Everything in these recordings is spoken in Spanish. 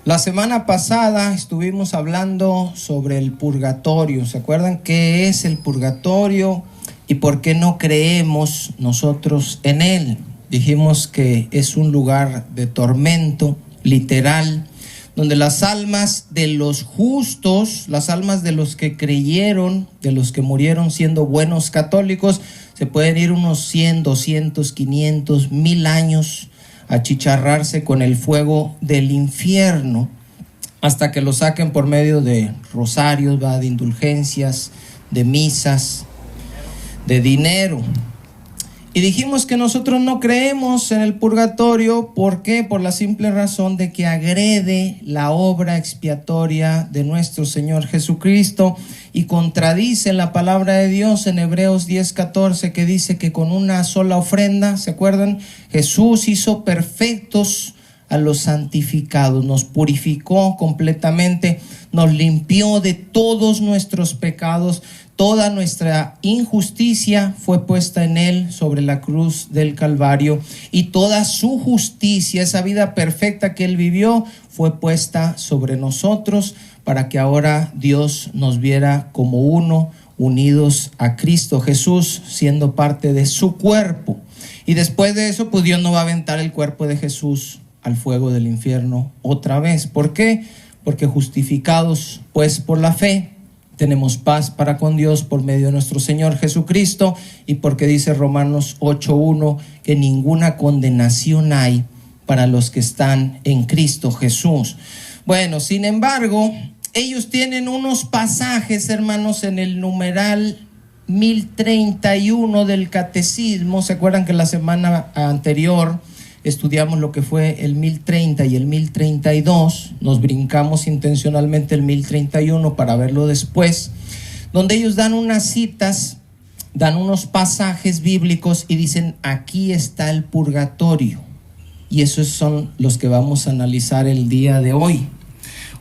La semana pasada estuvimos hablando sobre el purgatorio. ¿Se acuerdan qué es el purgatorio y por qué no creemos nosotros en él? Dijimos que es un lugar de tormento, literal, donde las almas de los justos, las almas de los que creyeron, de los que murieron siendo buenos católicos, se pueden ir unos 100, 200, 500, 1000 años a achicharrarse con el fuego del infierno hasta que lo saquen por medio de rosarios, de indulgencias, de misas, de dinero. Y dijimos que nosotros no creemos en el purgatorio. ¿Por qué? Por la simple razón de que agrede la obra expiatoria de nuestro Señor Jesucristo y contradice la palabra de Dios en Hebreos 10:14, que dice que con una sola ofrenda, ¿se acuerdan? Jesús hizo perfectos a los santificados, nos purificó completamente, nos limpió de todos nuestros pecados. Toda nuestra injusticia fue puesta en él sobre la cruz del Calvario, y toda su justicia, esa vida perfecta que él vivió, fue puesta sobre nosotros para que ahora Dios nos viera como uno, unidos a Cristo Jesús, siendo parte de su cuerpo. Y después de eso, pues Dios no va a aventar el cuerpo de Jesús al fuego del infierno otra vez. ¿Por qué? Porque justificados pues por la fe, tenemos paz para con Dios por medio de nuestro Señor Jesucristo, y porque dice Romanos 8:1 que ninguna condenación hay para los que están en Cristo Jesús. Bueno, sin embargo, ellos tienen unos pasajes, hermanos, en el numeral 1031 del Catecismo. ¿Se acuerdan que la semana anterior estudiamos lo que fue el 1030 y el 1032, nos brincamos intencionalmente el 1031 para verlo después, donde ellos dan unas citas, dan unos pasajes bíblicos y dicen: aquí está el purgatorio. Y esos son los que vamos a analizar el día de hoy.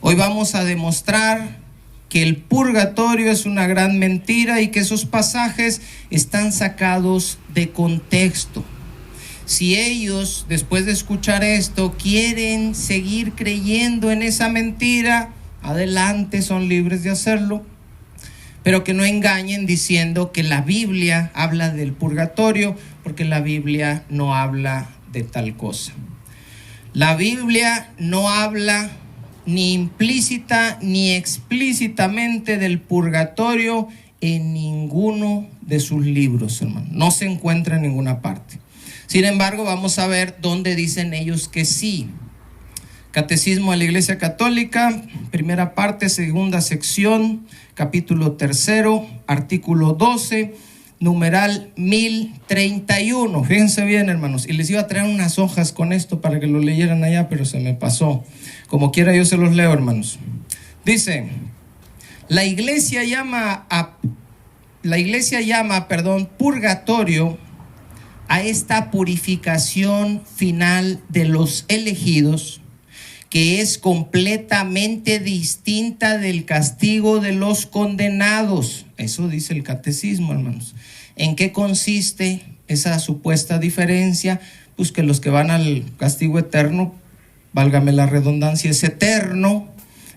Hoy vamos a demostrar que el purgatorio es una gran mentira y que esos pasajes están sacados de contexto. Si ellos, después de escuchar esto, quieren seguir creyendo en esa mentira, adelante, son libres de hacerlo, pero que no engañen diciendo que la Biblia habla del purgatorio, porque la Biblia no habla de tal cosa. La Biblia no habla ni implícita ni explícitamente del purgatorio en ninguno de sus libros, hermano. No se encuentra en ninguna parte. Sin embargo, vamos a ver dónde dicen ellos que sí. Catecismo de la Iglesia Católica, primera parte, segunda sección, capítulo 3, artículo 12, numeral 1031. Fíjense bien, hermanos, y les iba a traer unas hojas con esto para que lo leyeran allá, pero se me pasó. Como quiera yo se los leo, hermanos. Dice: la Iglesia llama purgatorio a esta purificación final de los elegidos, que es completamente distinta del castigo de los condenados. Eso dice el Catecismo, hermanos. ¿En qué consiste esa supuesta diferencia? Pues que los que van al castigo eterno, válgame la redundancia, es eterno,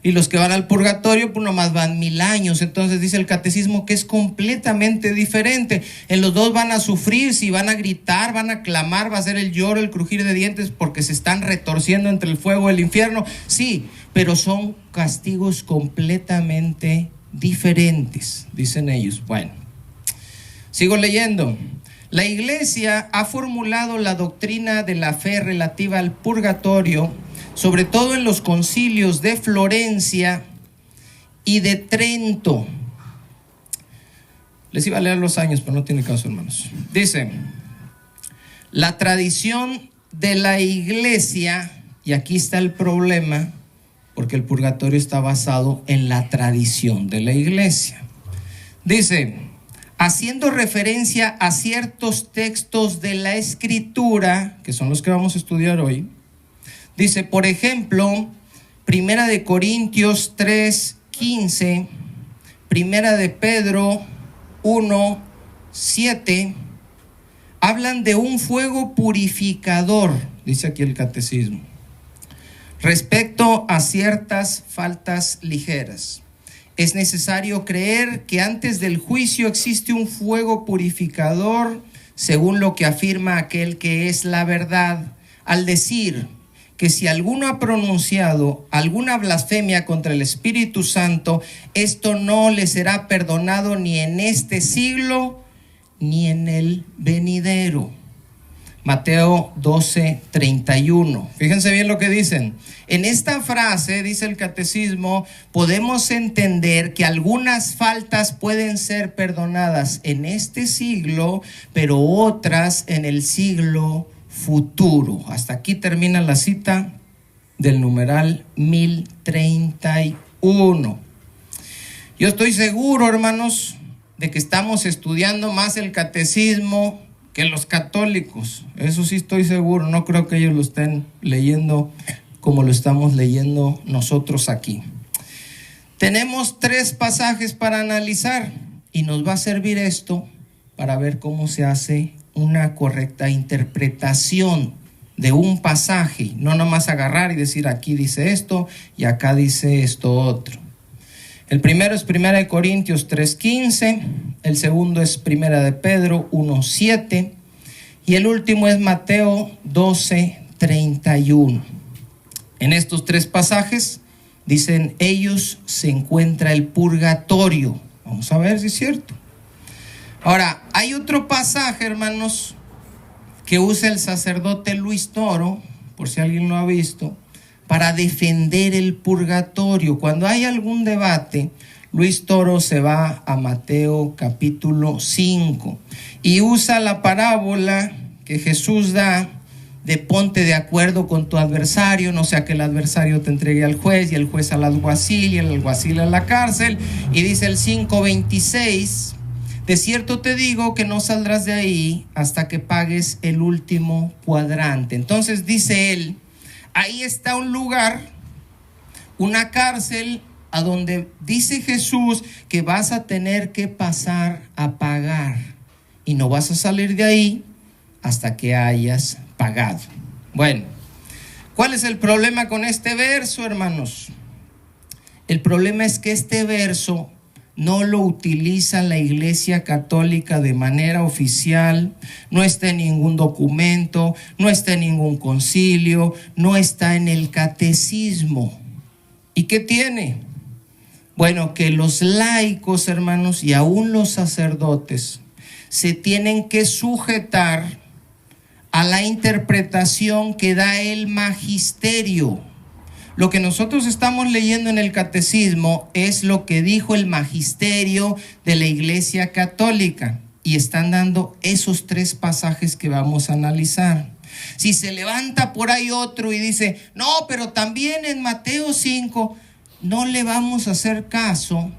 y los que van al purgatorio, pues nomás van 1000 años. Entonces dice el Catecismo que es completamente diferente. En los dos van a sufrir, si van a gritar, van a clamar, va a ser el lloro, el crujir de dientes, porque se están retorciendo entre el fuego del infierno. Sí, pero son castigos completamente diferentes, dicen ellos. Bueno, sigo leyendo. La Iglesia ha formulado la doctrina de la fe relativa al purgatorio, sobre todo en los concilios de Florencia y de Trento. Les iba a leer los años, pero no tiene caso, hermanos. Dice: la tradición de la Iglesia, y aquí está el problema, porque el purgatorio está basado en la tradición de la Iglesia. Dice: haciendo referencia a ciertos textos de la Escritura, que son los que vamos a estudiar hoy, dice, por ejemplo, Primera de Corintios 3:15, Primera de Pedro 1:7, hablan de un fuego purificador, dice aquí el Catecismo. respecto a ciertas faltas ligeras. Es necesario creer que antes del juicio existe un fuego purificador, según lo que afirma aquel que es la verdad, al decir que si alguno ha pronunciado alguna blasfemia contra el Espíritu Santo, esto no le será perdonado ni en este siglo ni en el venidero. Mateo 12:31. Fíjense bien lo que dicen. En esta frase, dice el catecismo, podemos entender que algunas faltas pueden ser perdonadas en este siglo, pero otras en el siglo futuro. Hasta aquí termina la cita del numeral 1031. Yo estoy seguro, hermanos, de que estamos estudiando más el catecismo que los católicos. Eso sí estoy seguro. No creo que ellos lo estén leyendo como lo estamos leyendo nosotros aquí. Tenemos 3 pasajes para analizar y nos va a servir esto para ver cómo se hace una correcta interpretación de un pasaje. No nomás agarrar y decir aquí dice esto y acá dice esto otro. El primero es 1 Corintios 3:15, el segundo es 1 Pedro 1:7 y el último es Mateo 12:31. En estos 3 pasajes dicen ellos se encuentra el purgatorio. Vamos a ver si es cierto. Ahora, hay otro pasaje, hermanos, que usa el sacerdote Luis Toro, por si alguien lo ha visto, para defender el purgatorio. Cuando hay algún debate, Luis Toro se va a Mateo capítulo 5 y usa la parábola que Jesús da de ponte de acuerdo con tu adversario, no sea que el adversario te entregue al juez y el juez al alguacil y el alguacil a la cárcel. Y dice el 5:26, de cierto te digo que no saldrás de ahí hasta que pagues el último cuadrante. Entonces dice él, ahí está un lugar, una cárcel, a donde dice Jesús que vas a tener que pasar a pagar y no vas a salir de ahí hasta que hayas pagado. Bueno, ¿cuál es el problema con este verso, hermanos? El problema es que este verso no lo utiliza la Iglesia Católica de manera oficial, no está en ningún documento, no está en ningún concilio, no está en el catecismo. ¿Y qué tiene? Bueno, que los laicos, hermanos, y aún los sacerdotes se tienen que sujetar a la interpretación que da el magisterio. Lo que nosotros estamos leyendo en el catecismo es lo que dijo el magisterio de la Iglesia Católica y están dando esos 3 pasajes que vamos a analizar. Si se levanta por ahí otro y dice, no, pero también en Mateo 5, no le vamos a hacer caso,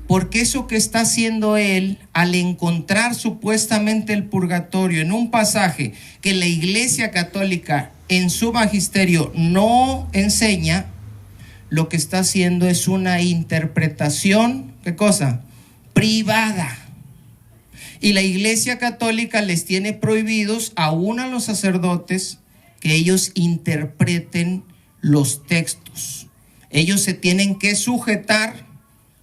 porque eso que está haciendo él al encontrar supuestamente el purgatorio en un pasaje que la Iglesia Católica en su magisterio no enseña, lo que está haciendo es una interpretación, ¿qué cosa? Privada. Y la Iglesia Católica les tiene prohibidos aún a los sacerdotes que ellos interpreten los textos. Ellos se tienen que sujetar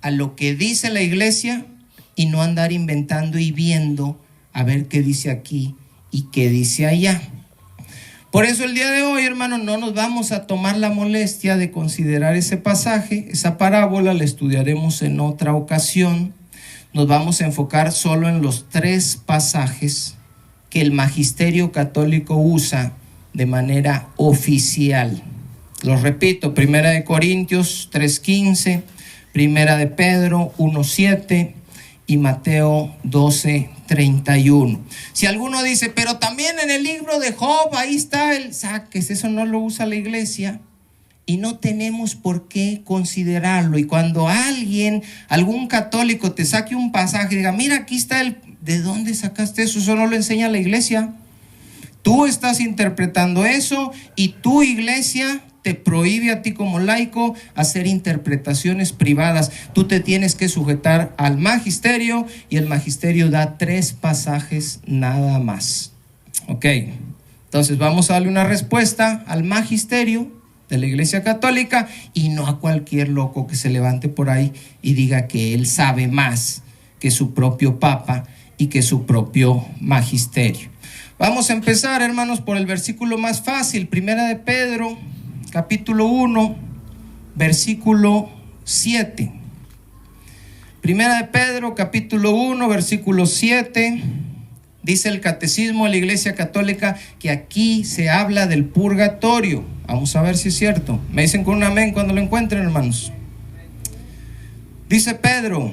a lo que dice la Iglesia y no andar inventando y viendo a ver qué dice aquí y qué dice allá. Por eso el día de hoy, hermanos, no nos vamos a tomar la molestia de considerar ese pasaje, esa parábola la estudiaremos en otra ocasión. Nos vamos a enfocar solo en los 3 pasajes que el magisterio católico usa de manera oficial. Los repito, 1 Corintios 3:15, 1 Pedro 1:7 y Mateo 12:31. Si alguno dice, pero también en el libro de Job, ahí está el saques, eso no lo usa la Iglesia y no tenemos por qué considerarlo. Y cuando algún católico te saque un pasaje y diga, mira, aquí está ¿de dónde sacaste eso? Eso no lo enseña la Iglesia. Tú estás interpretando eso y tu Iglesia te prohíbe a ti como laico hacer interpretaciones privadas. Tú te tienes que sujetar al magisterio y el magisterio da 3 pasajes nada más. Ok, entonces vamos a darle una respuesta al magisterio de la Iglesia Católica y no a cualquier loco que se levante por ahí y diga que él sabe más que su propio Papa y que su propio magisterio. Vamos a empezar, hermanos, por el versículo más fácil, Primera de Pedro, capítulo 1, versículo 7. Primera de Pedro, capítulo 1, versículo 7. Dice el Catecismo de la Iglesia Católica que aquí se habla del purgatorio. Vamos a ver si es cierto. Me dicen con un amén cuando lo encuentren, hermanos. Dice Pedro: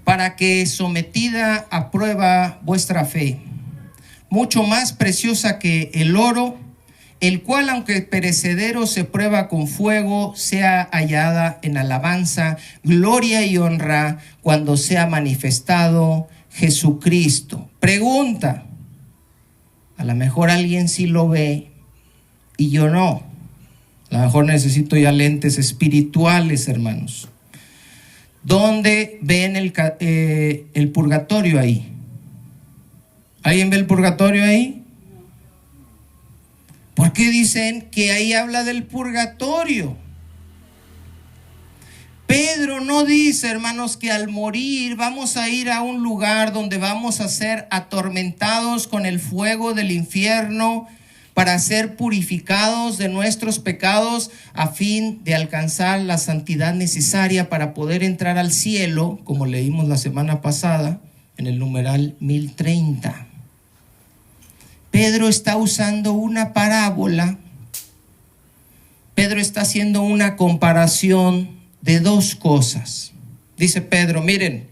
para que sometida a prueba vuestra fe, mucho más preciosa que el oro, el cual aunque perecedero se prueba con fuego, sea hallada en alabanza, gloria y honra cuando sea manifestado Jesucristo. Pregunta: a lo mejor alguien sí lo ve y yo no. A lo mejor necesito ya lentes espirituales, hermanos. ¿Dónde ven el purgatorio ahí? ¿Alguien ve el purgatorio ahí? ¿Por qué dicen que ahí habla del purgatorio? Pedro no dice, hermanos, que al morir vamos a ir a un lugar donde vamos a ser atormentados con el fuego del infierno para ser purificados de nuestros pecados a fin de alcanzar la santidad necesaria para poder entrar al cielo, como leímos la semana pasada en el numeral 1030. Pedro está usando una parábola. Pedro está haciendo una comparación de dos cosas. Dice Pedro: miren,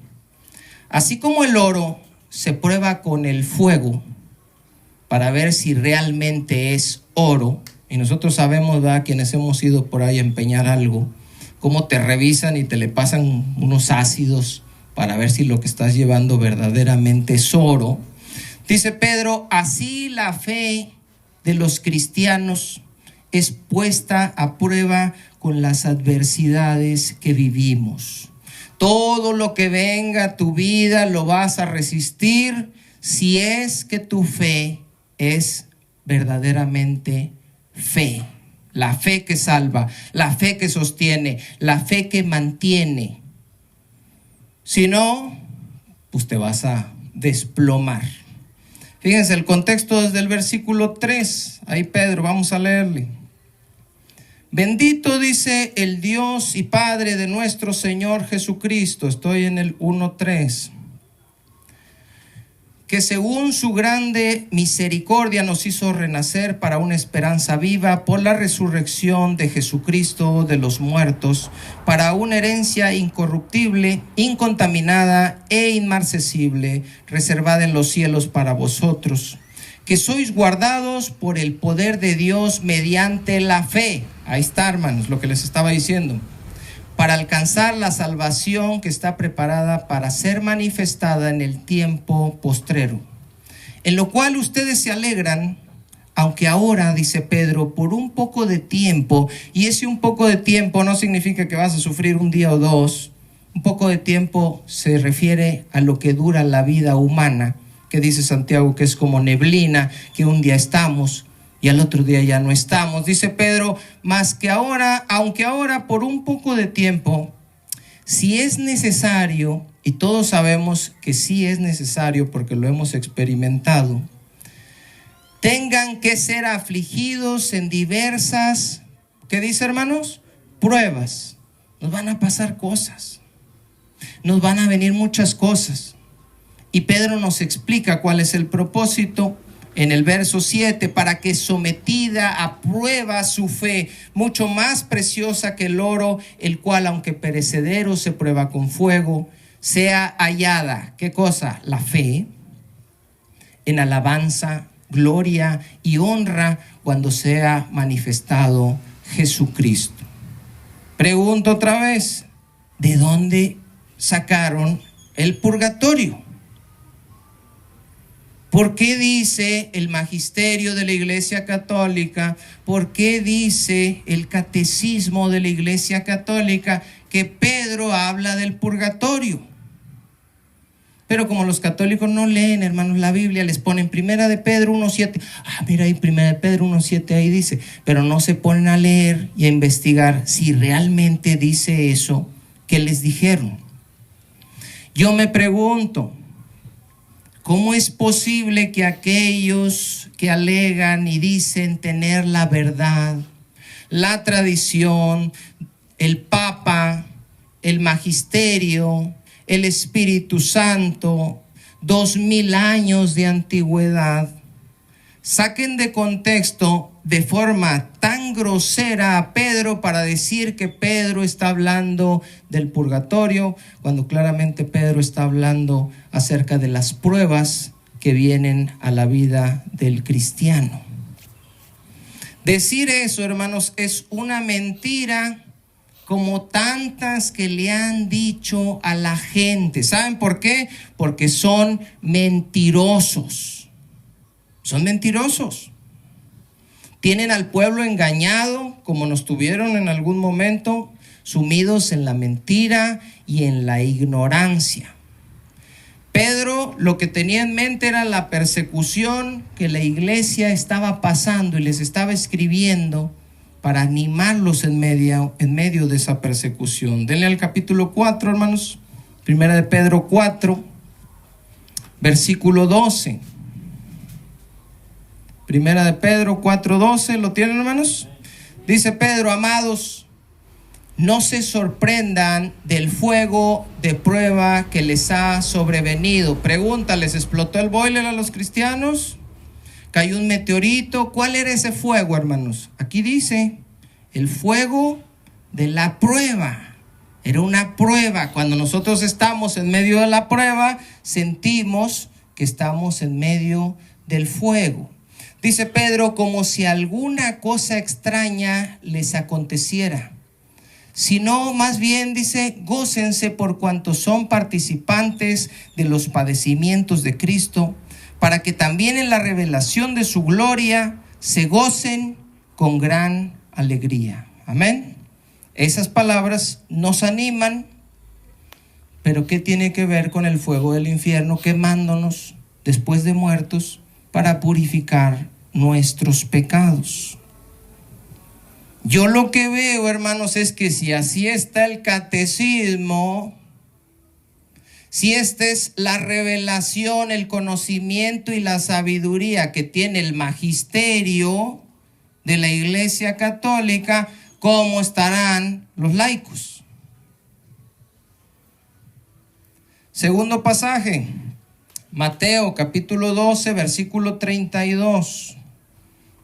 así como el oro se prueba con el fuego para ver si realmente es oro, y nosotros sabemos, ¿verdad?, quienes hemos ido por ahí a empeñar algo, cómo te revisan y te le pasan unos ácidos para ver si lo que estás llevando verdaderamente es oro. Dice Pedro: así la fe de los cristianos es puesta a prueba con las adversidades que vivimos. Todo lo que venga a tu vida lo vas a resistir si es que tu fe es verdaderamente fe. La fe que salva, la fe que sostiene, la fe que mantiene. Si no, pues te vas a desplomar. Fíjense el contexto desde el versículo 3. Ahí Pedro, vamos a leerle. Bendito, dice, el Dios y Padre de nuestro Señor Jesucristo. Estoy en el 1:3. Que según su grande misericordia nos hizo renacer para una esperanza viva por la resurrección de Jesucristo de los muertos, para una herencia incorruptible, incontaminada e inmarcesible, reservada en los cielos para vosotros, que sois guardados por el poder de Dios mediante la fe. Ahí está, hermanos, lo que les estaba diciendo. Para alcanzar la salvación que está preparada para ser manifestada en el tiempo postrero, en lo cual ustedes se alegran, aunque ahora, dice Pedro, por un poco de tiempo, y ese un poco de tiempo no significa que vas a sufrir un día o dos. Un poco de tiempo se refiere a lo que dura la vida humana, que dice Santiago que es como neblina, que un día estamos y al otro día ya no estamos. Dice Pedro: más que ahora, aunque ahora por un poco de tiempo, si es necesario, y todos sabemos que sí es necesario porque lo hemos experimentado, tengan que ser afligidos en diversas, ¿qué dice, hermanos? Pruebas. Nos van a pasar cosas, nos van a venir muchas cosas, y Pedro nos explica cuál es el propósito. En el verso 7, para que sometida a prueba su fe, mucho más preciosa que el oro, el cual aunque perecedero se prueba con fuego, sea hallada, ¿qué cosa? La fe, en alabanza, gloria y honra cuando sea manifestado Jesucristo. Pregunto otra vez: ¿de dónde sacaron el purgatorio? ¿Por qué dice el magisterio de la Iglesia Católica? ¿Por qué dice el catecismo de la Iglesia Católica que Pedro habla del purgatorio? Pero como los católicos no leen, hermanos, la Biblia, les ponen Primera de Pedro 1:7. Mira ahí, Primera de Pedro 1:7, ahí dice. Pero no se ponen a leer y a investigar si realmente dice eso que les dijeron. Yo me pregunto, ¿cómo es posible que aquellos que alegan y dicen tener la verdad, la tradición, el Papa, el Magisterio, el Espíritu Santo, 2000 años de antigüedad, saquen de contexto de forma tan grosera a Pedro para decir que Pedro está hablando del purgatorio, cuando claramente Pedro está hablando acerca de las pruebas que vienen a la vida del cristiano? Decir eso, hermanos, es una mentira como tantas que le han dicho a la gente. ¿Saben por qué? Porque son mentirosos. Son mentirosos. Tienen al pueblo engañado, como nos tuvieron en algún momento, sumidos en la mentira y en la ignorancia. Pedro lo que tenía en mente era la persecución que la iglesia estaba pasando y les estaba escribiendo para animarlos en medio de esa persecución. Denle al capítulo 4, hermanos. Primera de Pedro 4, versículo 12. Primera de Pedro 4:12, ¿lo tienen, hermanos? Dice Pedro: amados, no se sorprendan del fuego de prueba que les ha sobrevenido. Pregunta, ¿les explotó el boiler a los cristianos? ¿Cayó un meteorito? ¿Cuál era ese fuego, hermanos? Aquí dice, el fuego de la prueba. Era una prueba. Cuando nosotros estamos en medio de la prueba, sentimos que estamos en medio del fuego. Dice Pedro, como si alguna cosa extraña les aconteciera. Sino más bien dice, gócense por cuanto son participantes de los padecimientos de Cristo, para que también en la revelación de su gloria se gocen con gran alegría. Amén. Esas palabras nos animan, pero ¿qué tiene que ver con el fuego del infierno quemándonos después de muertos para purificar nuestros pecados? Yo lo que veo, hermanos, es que si así está el catecismo, si esta es la revelación, el conocimiento y la sabiduría que tiene el magisterio de la Iglesia Católica, ¿cómo estarán los laicos? Segundo pasaje, Mateo capítulo 12, versículo 32.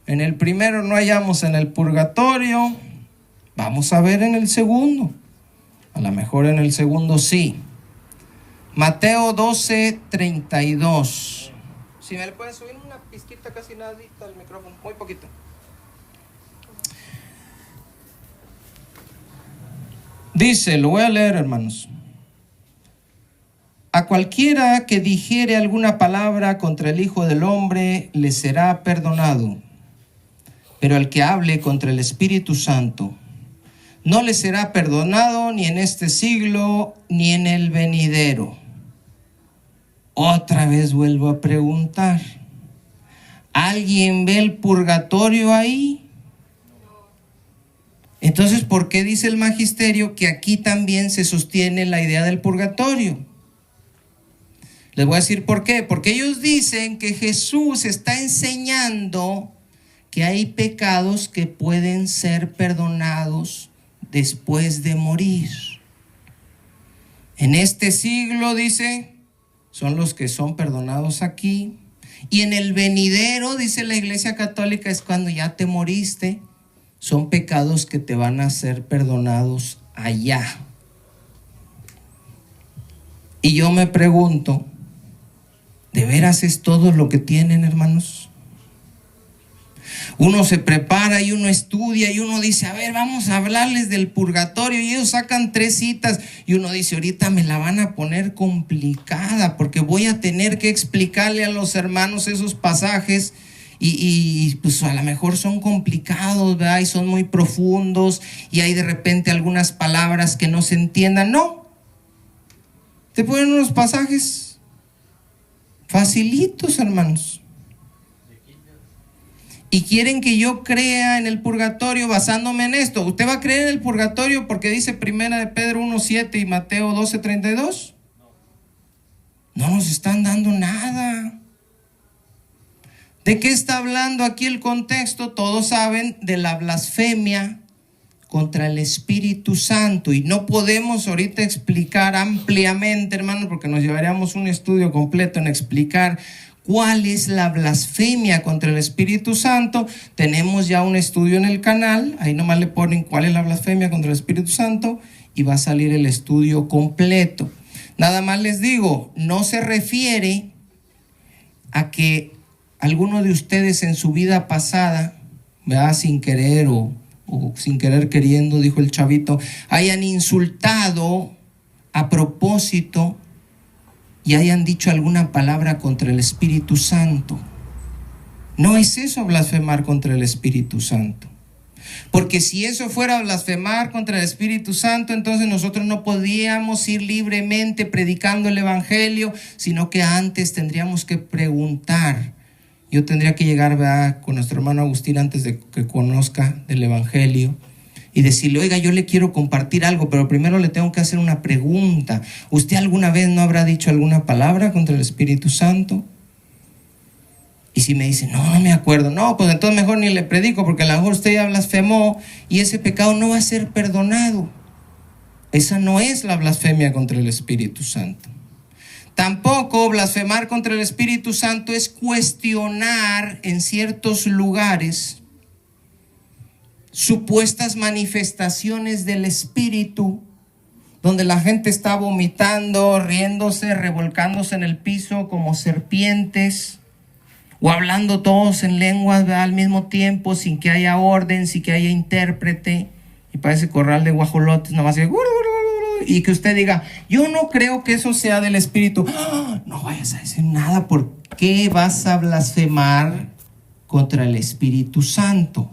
En el primero no hallamos en el purgatorio, vamos a ver en el segundo. A lo mejor en el segundo sí. Mateo 12, 32. Si me le pueden subir una pizquita, casi nadita al micrófono, muy poquito. Dice, lo voy a leer, hermanos. A cualquiera que dijere alguna palabra contra el Hijo del Hombre le será perdonado, pero al que hable contra el Espíritu Santo no le será perdonado ni en este siglo ni en el venidero. Otra vez vuelvo a preguntar, ¿alguien ve el purgatorio ahí? Entonces, ¿por qué dice el magisterio que aquí también se sostiene la idea del purgatorio? Les voy a decir por qué. Porque ellos dicen que Jesús está enseñando que hay pecados que pueden ser perdonados después de morir. En este siglo, dice, son los que son perdonados aquí. Y en el venidero, dice la Iglesia Católica, es cuando ya te moriste. Son pecados que te van a ser perdonados allá. Y yo me pregunto, ¿de veras es todo lo que tienen, hermanos? Uno se prepara y uno estudia y uno dice, a ver, vamos a hablarles del purgatorio, y ellos sacan 3 citas y uno dice, ahorita me la van a poner complicada porque voy a tener que explicarle a los hermanos esos pasajes y pues a lo mejor son complicados, ¿verdad? Y son muy profundos y hay de repente algunas palabras que no se entiendan. No, te ponen unos pasajes Facilitos, hermanos. Y quieren que yo crea en el purgatorio basándome en esto. ¿Usted va a creer en el purgatorio porque dice Primera de Pedro 1:7 y Mateo 12:32? No nos están dando nada. ¿De qué está hablando aquí el contexto? Todos saben de la blasfemia contra el Espíritu Santo. Y no podemos ahorita explicar ampliamente, hermanos, porque nos llevaríamos un estudio completo en explicar cuál es la blasfemia contra el Espíritu Santo. Tenemos ya un estudio en el canal, ahí nomás le ponen cuál es la blasfemia contra el Espíritu Santo y va a salir el estudio completo. Nada más les digo, no se refiere a que alguno de ustedes en su vida pasada, ¿verdad?, sin querer o sin querer queriendo, dijo el chavito, hayan insultado a propósito y hayan dicho alguna palabra contra el Espíritu Santo. No es eso blasfemar contra el Espíritu Santo. Porque si eso fuera blasfemar contra el Espíritu Santo, entonces nosotros no podíamos ir libremente predicando el Evangelio, sino que antes tendríamos que preguntar. Yo tendría que llegar, ¿verdad?, con nuestro hermano Agustín antes de que conozca del Evangelio y decirle, oiga, yo le quiero compartir algo, pero primero le tengo que hacer una pregunta. ¿Usted alguna vez no habrá dicho alguna palabra contra el Espíritu Santo? Y si me dice, no me acuerdo, no, pues entonces mejor ni le predico, porque a lo mejor usted ya blasfemó y ese pecado no va a ser perdonado. Esa no es la blasfemia contra el Espíritu Santo. Tampoco blasfemar contra el Espíritu Santo es cuestionar en ciertos lugares supuestas manifestaciones del Espíritu, donde la gente está vomitando, riéndose, revolcándose en el piso como serpientes, o hablando todos en lenguas, ¿verdad?, al mismo tiempo, sin que haya orden, sin que haya intérprete, y parece corral de guajolotes, nomás y que usted diga, yo no creo que eso sea del Espíritu. ¡Oh! No vayas a decir nada. ¿Por qué vas a blasfemar contra el Espíritu Santo?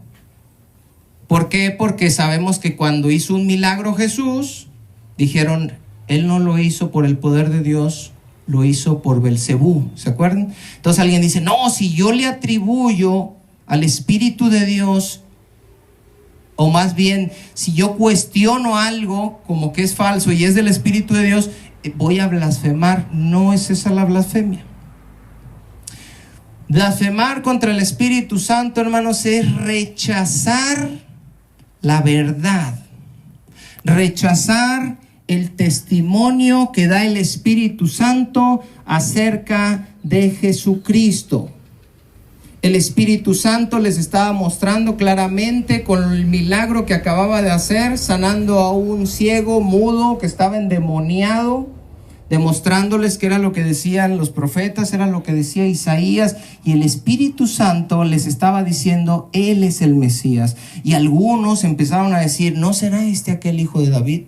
¿Por qué? Porque sabemos que cuando hizo un milagro Jesús, dijeron, Él no lo hizo por el poder de Dios, lo hizo por Belcebú. ¿Se acuerdan? Entonces alguien dice, no, si yo le atribuyo al Espíritu de Dios, o más bien, si yo cuestiono algo como que es falso y es del Espíritu de Dios, voy a blasfemar. No es esa la blasfemia. Blasfemar contra el Espíritu Santo, hermanos, es rechazar la verdad, rechazar el testimonio que da el Espíritu Santo acerca de Jesucristo. El Espíritu Santo les estaba mostrando claramente con el milagro que acababa de hacer, sanando a un ciego mudo que estaba endemoniado, demostrándoles que era lo que decían los profetas, era lo que decía Isaías, y el Espíritu Santo les estaba diciendo, Él es el Mesías. Y algunos empezaron a decir, ¿no será este aquel hijo de David?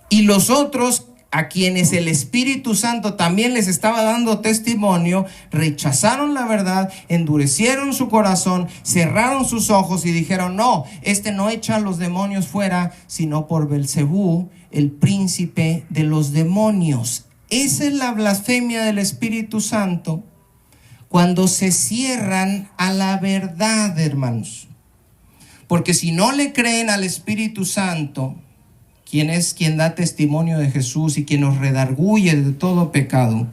Y los otros, a quienes el Espíritu Santo también les estaba dando testimonio, rechazaron la verdad, endurecieron su corazón, cerraron sus ojos y dijeron, no, este no echa a los demonios fuera, sino por Belcebú, el príncipe de los demonios. Esa es la blasfemia del Espíritu Santo, cuando se cierran a la verdad, hermanos. Porque si no le creen al Espíritu Santo, quien es quien da testimonio de Jesús y quien nos redarguye de todo pecado,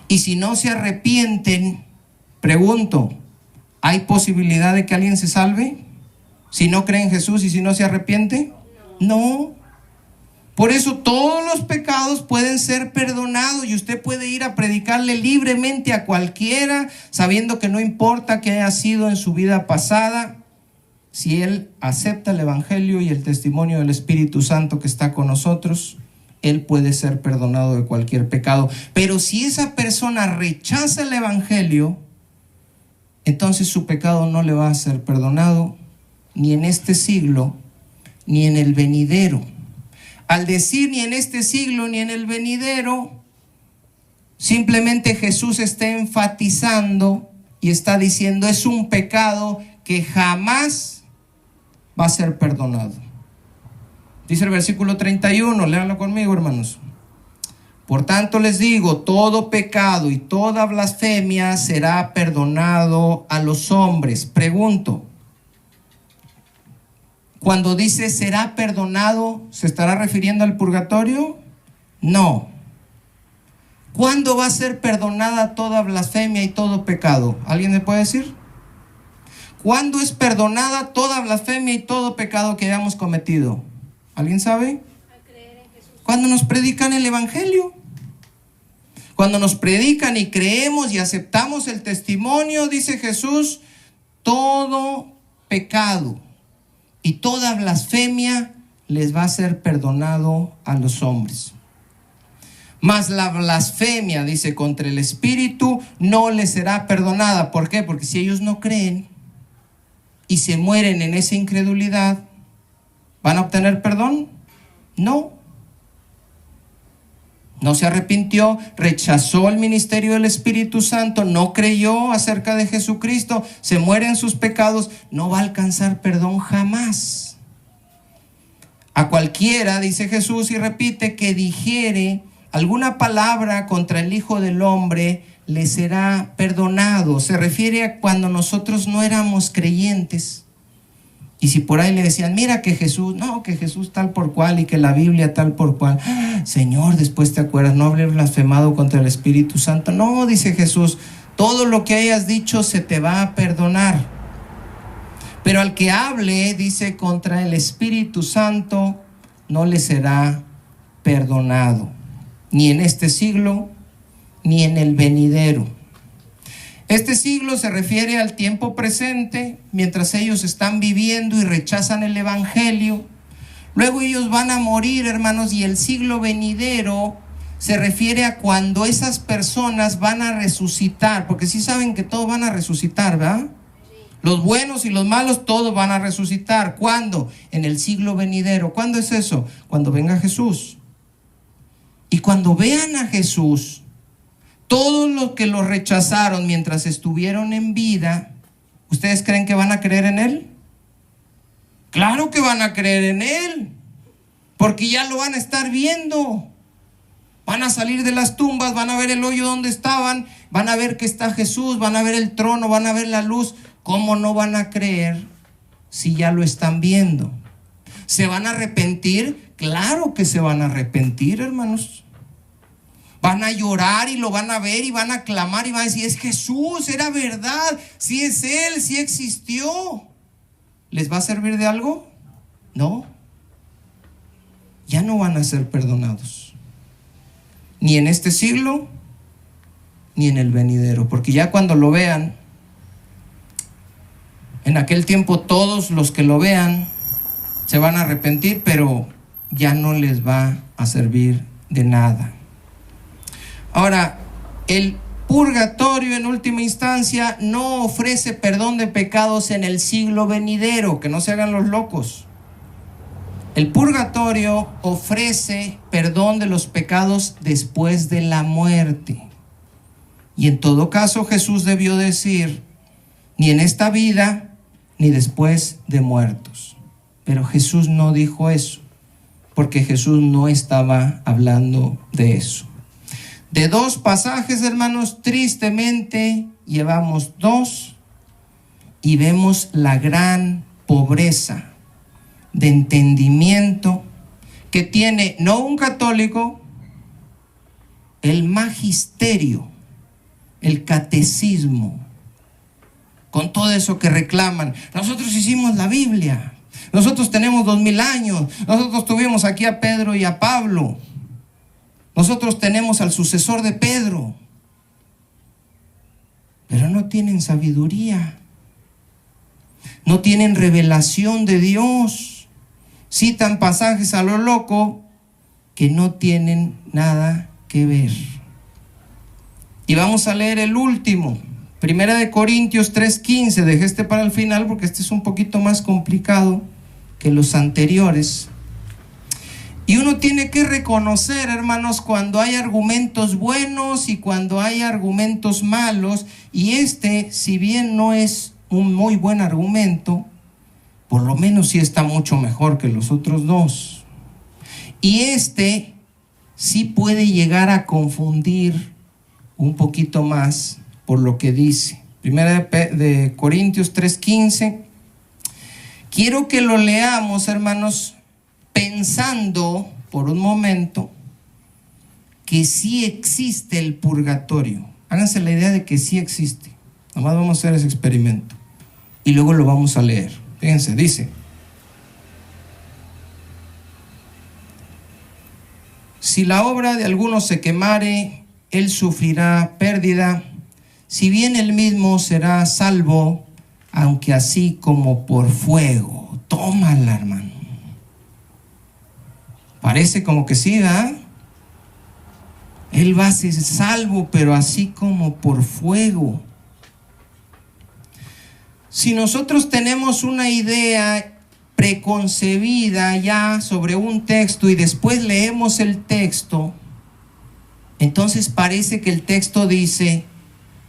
y si no se arrepienten, pregunto, ¿hay posibilidad de que alguien se salve? Si no cree en Jesús y si no se arrepiente, no. Por eso todos los pecados pueden ser perdonados y usted puede ir a predicarle libremente a cualquiera, sabiendo que no importa que haya sido en su vida pasada. Si él acepta el Evangelio y el testimonio del Espíritu Santo que está con nosotros, él puede ser perdonado de cualquier pecado. Pero si esa persona rechaza el Evangelio, entonces su pecado no le va a ser perdonado, ni en este siglo, ni en el venidero. Al decir ni en este siglo, ni en el venidero, simplemente Jesús está enfatizando y está diciendo, es un pecado que jamás va a ser perdonado. Dice el versículo 31, léanlo conmigo, hermanos. Por tanto les digo, todo pecado y toda blasfemia será perdonado a los hombres. Pregunto, cuando dice será perdonado, ¿se estará refiriendo al purgatorio? No. ¿Cuándo va a ser perdonada toda blasfemia y todo pecado? ¿Alguien me puede decir? ¿Cuándo es perdonada toda blasfemia y todo pecado que hayamos cometido? ¿Alguien sabe? Cuando nos predican el evangelio. Cuando nos predican y creemos y aceptamos el testimonio, dice Jesús, todo pecado y toda blasfemia les va a ser perdonado a los hombres. Mas la blasfemia, dice, contra el Espíritu no les será perdonada. ¿Por qué? Porque si ellos no creen y se mueren en esa incredulidad, ¿van a obtener perdón? No. No se arrepintió, rechazó el ministerio del Espíritu Santo, no creyó acerca de Jesucristo, se muere en sus pecados, no va a alcanzar perdón jamás. A cualquiera, dice Jesús y repite, que dijere alguna palabra contra el Hijo del Hombre, le será perdonado. Se refiere a cuando nosotros no éramos creyentes. Y si por ahí le decían, mira que Jesús, no, que Jesús tal por cual y que la Biblia tal por cual. Señor, después te acuerdas, no habré blasfemado contra el Espíritu Santo. No, dice Jesús, todo lo que hayas dicho se te va a perdonar. Pero al que hable, dice, contra el Espíritu Santo, no le será perdonado. Ni en este siglo, ni en el venidero. Este siglo se refiere al tiempo presente, mientras ellos están viviendo y rechazan el evangelio. Luego ellos van a morir, hermanos, y el siglo venidero se refiere a cuando esas personas van a resucitar, porque sí saben que todos van a resucitar, ¿verdad? Los buenos y los malos, todos van a resucitar. ¿Cuándo? En el siglo venidero. ¿Cuándo es eso? Cuando venga Jesús. Y cuando vean a Jesús, todos los que lo rechazaron mientras estuvieron en vida, ¿ustedes creen que van a creer en Él? Claro que van a creer en Él, porque ya lo van a estar viendo. Van a salir de las tumbas, van a ver el hoyo donde estaban, van a ver que está Jesús, van a ver el trono, van a ver la luz. ¿Cómo no van a creer si ya lo están viendo? ¿Se van a arrepentir? Claro que se van a arrepentir, hermanos. Van a llorar y lo van a ver y van a clamar y van a decir, es Jesús, era verdad, sí es Él, sí existió. ¿Les va a servir de algo? No. Ya no van a ser perdonados. Ni en este siglo, ni en el venidero. Porque ya cuando lo vean, en aquel tiempo todos los que lo vean se van a arrepentir, pero ya no les va a servir de nada. Ahora, el purgatorio en última instancia no ofrece perdón de pecados en el siglo venidero, que no se hagan los locos. El purgatorio ofrece perdón de los pecados después de la muerte. Y en todo caso Jesús debió decir, ni en esta vida, ni después de muertos. Pero Jesús no dijo eso, porque Jesús no estaba hablando de eso. De dos pasajes, hermanos, tristemente llevamos dos y vemos la gran pobreza de entendimiento que tiene no un católico, el magisterio, el catecismo, con todo eso que reclaman. Nosotros hicimos la Biblia, nosotros tenemos 2000 años, nosotros tuvimos aquí a Pedro y a Pablo. Nosotros tenemos al sucesor de Pedro, pero no tienen sabiduría, no tienen revelación de Dios. Citan pasajes a lo loco que no tienen nada que ver. Y vamos a leer el último, 1 Corintios 3:15. Dejé este para el final porque este es un poquito más complicado que los anteriores. Y uno tiene que reconocer, hermanos, cuando hay argumentos buenos y cuando hay argumentos malos. Y si bien no es un muy buen argumento, por lo menos sí está mucho mejor que los otros dos. Y sí puede llegar a confundir un poquito más por lo que dice. Primera de Corintios 3:15. Quiero que lo leamos, hermanos, pensando por un momento que sí existe el purgatorio. Háganse la idea de que sí existe. Nomás vamos a hacer ese experimento y luego lo vamos a leer. Fíjense, dice: si la obra de alguno se quemare, él sufrirá pérdida, si bien él mismo será salvo, aunque así como por fuego. Tómala, hermano. Parece como que sí, ¿verdad? Él va a ser salvo, pero así como por fuego. Si nosotros tenemos una idea preconcebida ya sobre un texto y después leemos el texto, entonces parece que el texto dice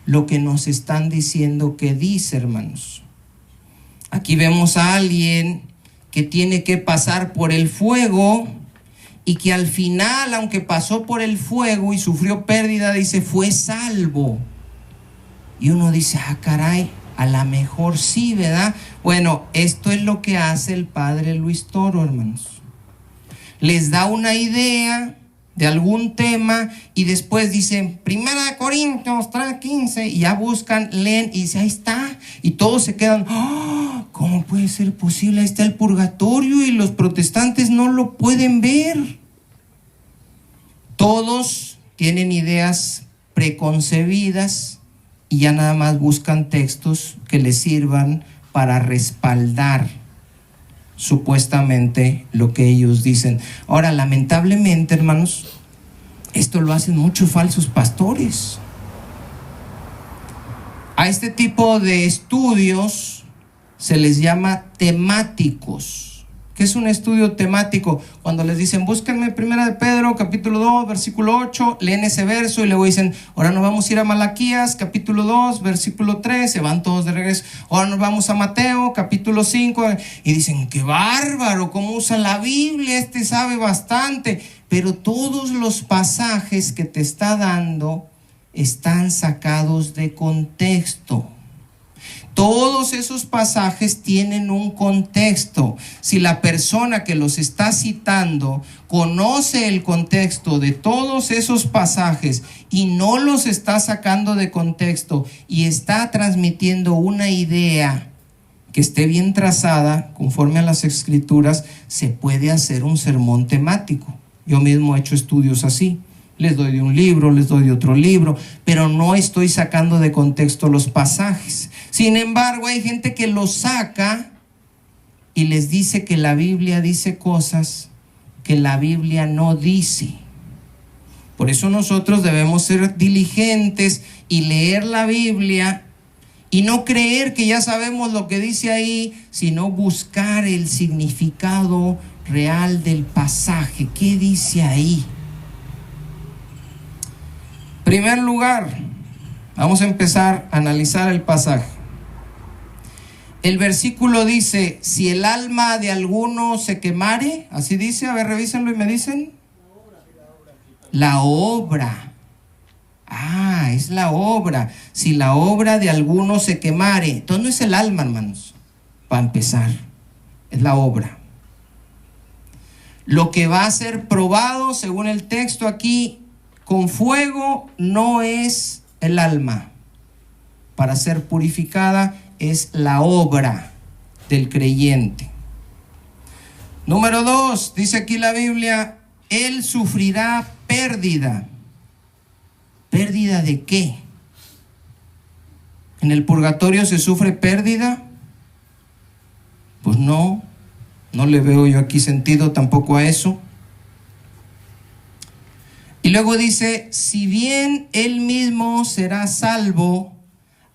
lo que nos están diciendo que dice, hermanos. Aquí vemos a alguien que tiene que pasar por el fuego y que al final, aunque pasó por el fuego y sufrió pérdida, dice, fue salvo. Y uno dice, ah, caray, a lo mejor sí, ¿verdad? Bueno, esto es lo que hace el padre Luis Toro, hermanos. Les da una idea de algún tema y después dicen, 1 Corintios 3:15, y ya buscan, leen y dice, ahí está. Y todos se quedan, oh, ¿cómo puede ser posible? Ahí está el purgatorio y los protestantes no lo pueden ver. Todos tienen ideas preconcebidas y ya nada más buscan textos que les sirvan para respaldar supuestamente lo que ellos dicen. Ahora, lamentablemente, hermanos, esto lo hacen muchos falsos pastores. A este tipo de estudios se les llama temáticos. ¿Qué es un estudio temático? Cuando les dicen, búsquenme 1 de Pedro, capítulo 2, versículo 8, leen ese verso y luego dicen, ahora nos vamos a ir a Malaquías, capítulo 2, versículo 3, se van todos de regreso. Ahora nos vamos a Mateo, capítulo 5, y dicen, qué bárbaro, cómo usa la Biblia, este sabe bastante. Pero todos los pasajes que te está dando están sacados de contexto. Todos esos pasajes tienen un contexto. Si la persona que los está citando conoce el contexto de todos esos pasajes y no los está sacando de contexto y está transmitiendo una idea que esté bien trazada conforme a las escrituras, se puede hacer un sermón temático. Yo mismo he hecho estudios así. Les doy de un libro, les doy de otro libro, pero no estoy sacando de contexto los pasajes. Sin embargo, hay gente que los saca y les dice que la Biblia dice cosas que la Biblia no dice. Por eso nosotros debemos ser diligentes y leer la Biblia y no creer que ya sabemos lo que dice ahí, sino buscar el significado real del pasaje. ¿Qué dice ahí? En primer lugar, vamos a empezar a analizar el pasaje. El versículo dice, si el alma de alguno se quemare, así dice, a ver, revísenlo y me dicen. La obra. Ah, es la obra. Si la obra de alguno se quemare. Entonces no es el alma, hermanos, para empezar. Es la obra. Lo que va a ser probado, según el texto aquí, con fuego no es el alma. Para ser purificada es la obra del creyente. Número 2, dice aquí la Biblia, él sufrirá pérdida. ¿Pérdida de qué? ¿En el purgatorio se sufre pérdida? Pues no le veo yo aquí sentido tampoco a eso. Y luego dice, si bien él mismo será salvo,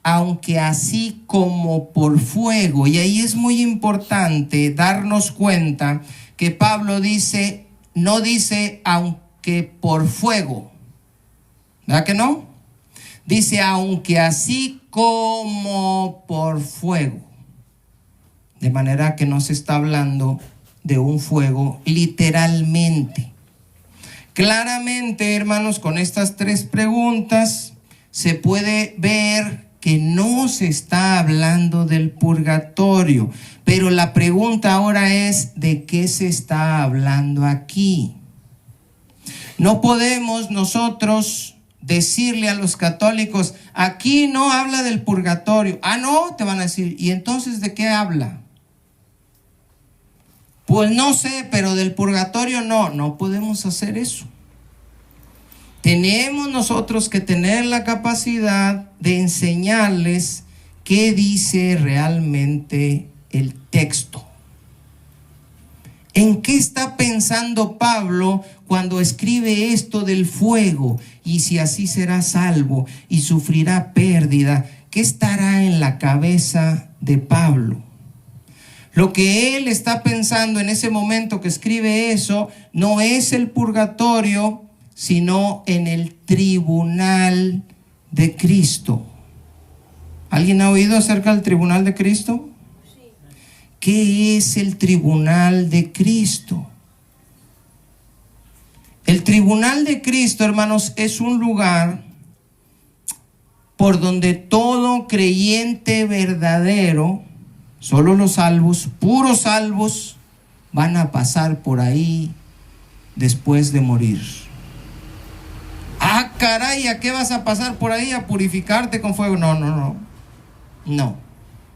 aunque así como por fuego. Y ahí es muy importante darnos cuenta que Pablo dice, no dice aunque por fuego. ¿Verdad que no? Dice aunque así como por fuego. De manera que no se está hablando de un fuego literalmente. Claramente, hermanos, con estas tres preguntas se puede ver que no se está hablando del purgatorio. Pero la pregunta ahora es, ¿de qué se está hablando aquí? No podemos nosotros decirle a los católicos, aquí no habla del purgatorio. Ah, no, te van a decir, ¿y entonces de qué habla? Pues no sé, pero del purgatorio no podemos hacer eso. Tenemos nosotros que tener la capacidad de enseñarles qué dice realmente el texto. ¿En qué está pensando Pablo cuando escribe esto del fuego? Y si así será salvo y sufrirá pérdida, ¿qué estará en la cabeza de Pablo? Lo que él está pensando en ese momento que escribe eso no es el purgatorio, sino en el tribunal de Cristo. ¿Alguien ha oído acerca del tribunal de Cristo? Sí. ¿Qué es el tribunal de Cristo? El tribunal de Cristo, hermanos, es un lugar por donde todo creyente verdadero, solo los salvos, puros salvos, van a pasar por ahí después de morir. Ah, caray, ¿a qué vas a pasar por ahí? ¿A purificarte con fuego? No.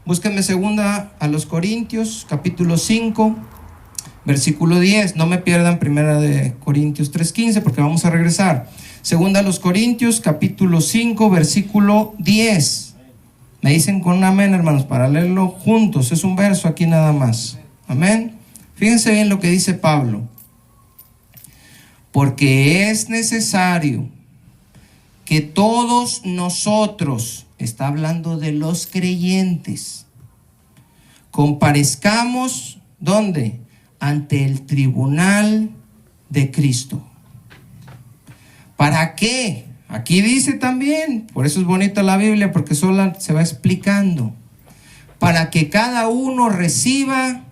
Búsquenme segunda a los Corintios, capítulo 5, versículo 10. No me pierdan primera de Corintios 3:15 porque vamos a regresar. Segunda a los Corintios, capítulo 5, versículo 10. Me dicen con un amén, hermanos, para leerlo juntos. Es un verso aquí nada más. Amén. Fíjense bien lo que dice Pablo. Porque es necesario que todos nosotros, está hablando de los creyentes, comparezcamos, ¿dónde? Ante el tribunal de Cristo. ¿Para qué? Aquí dice también, por eso es bonita la Biblia, porque sola se va explicando. Para que cada uno reciba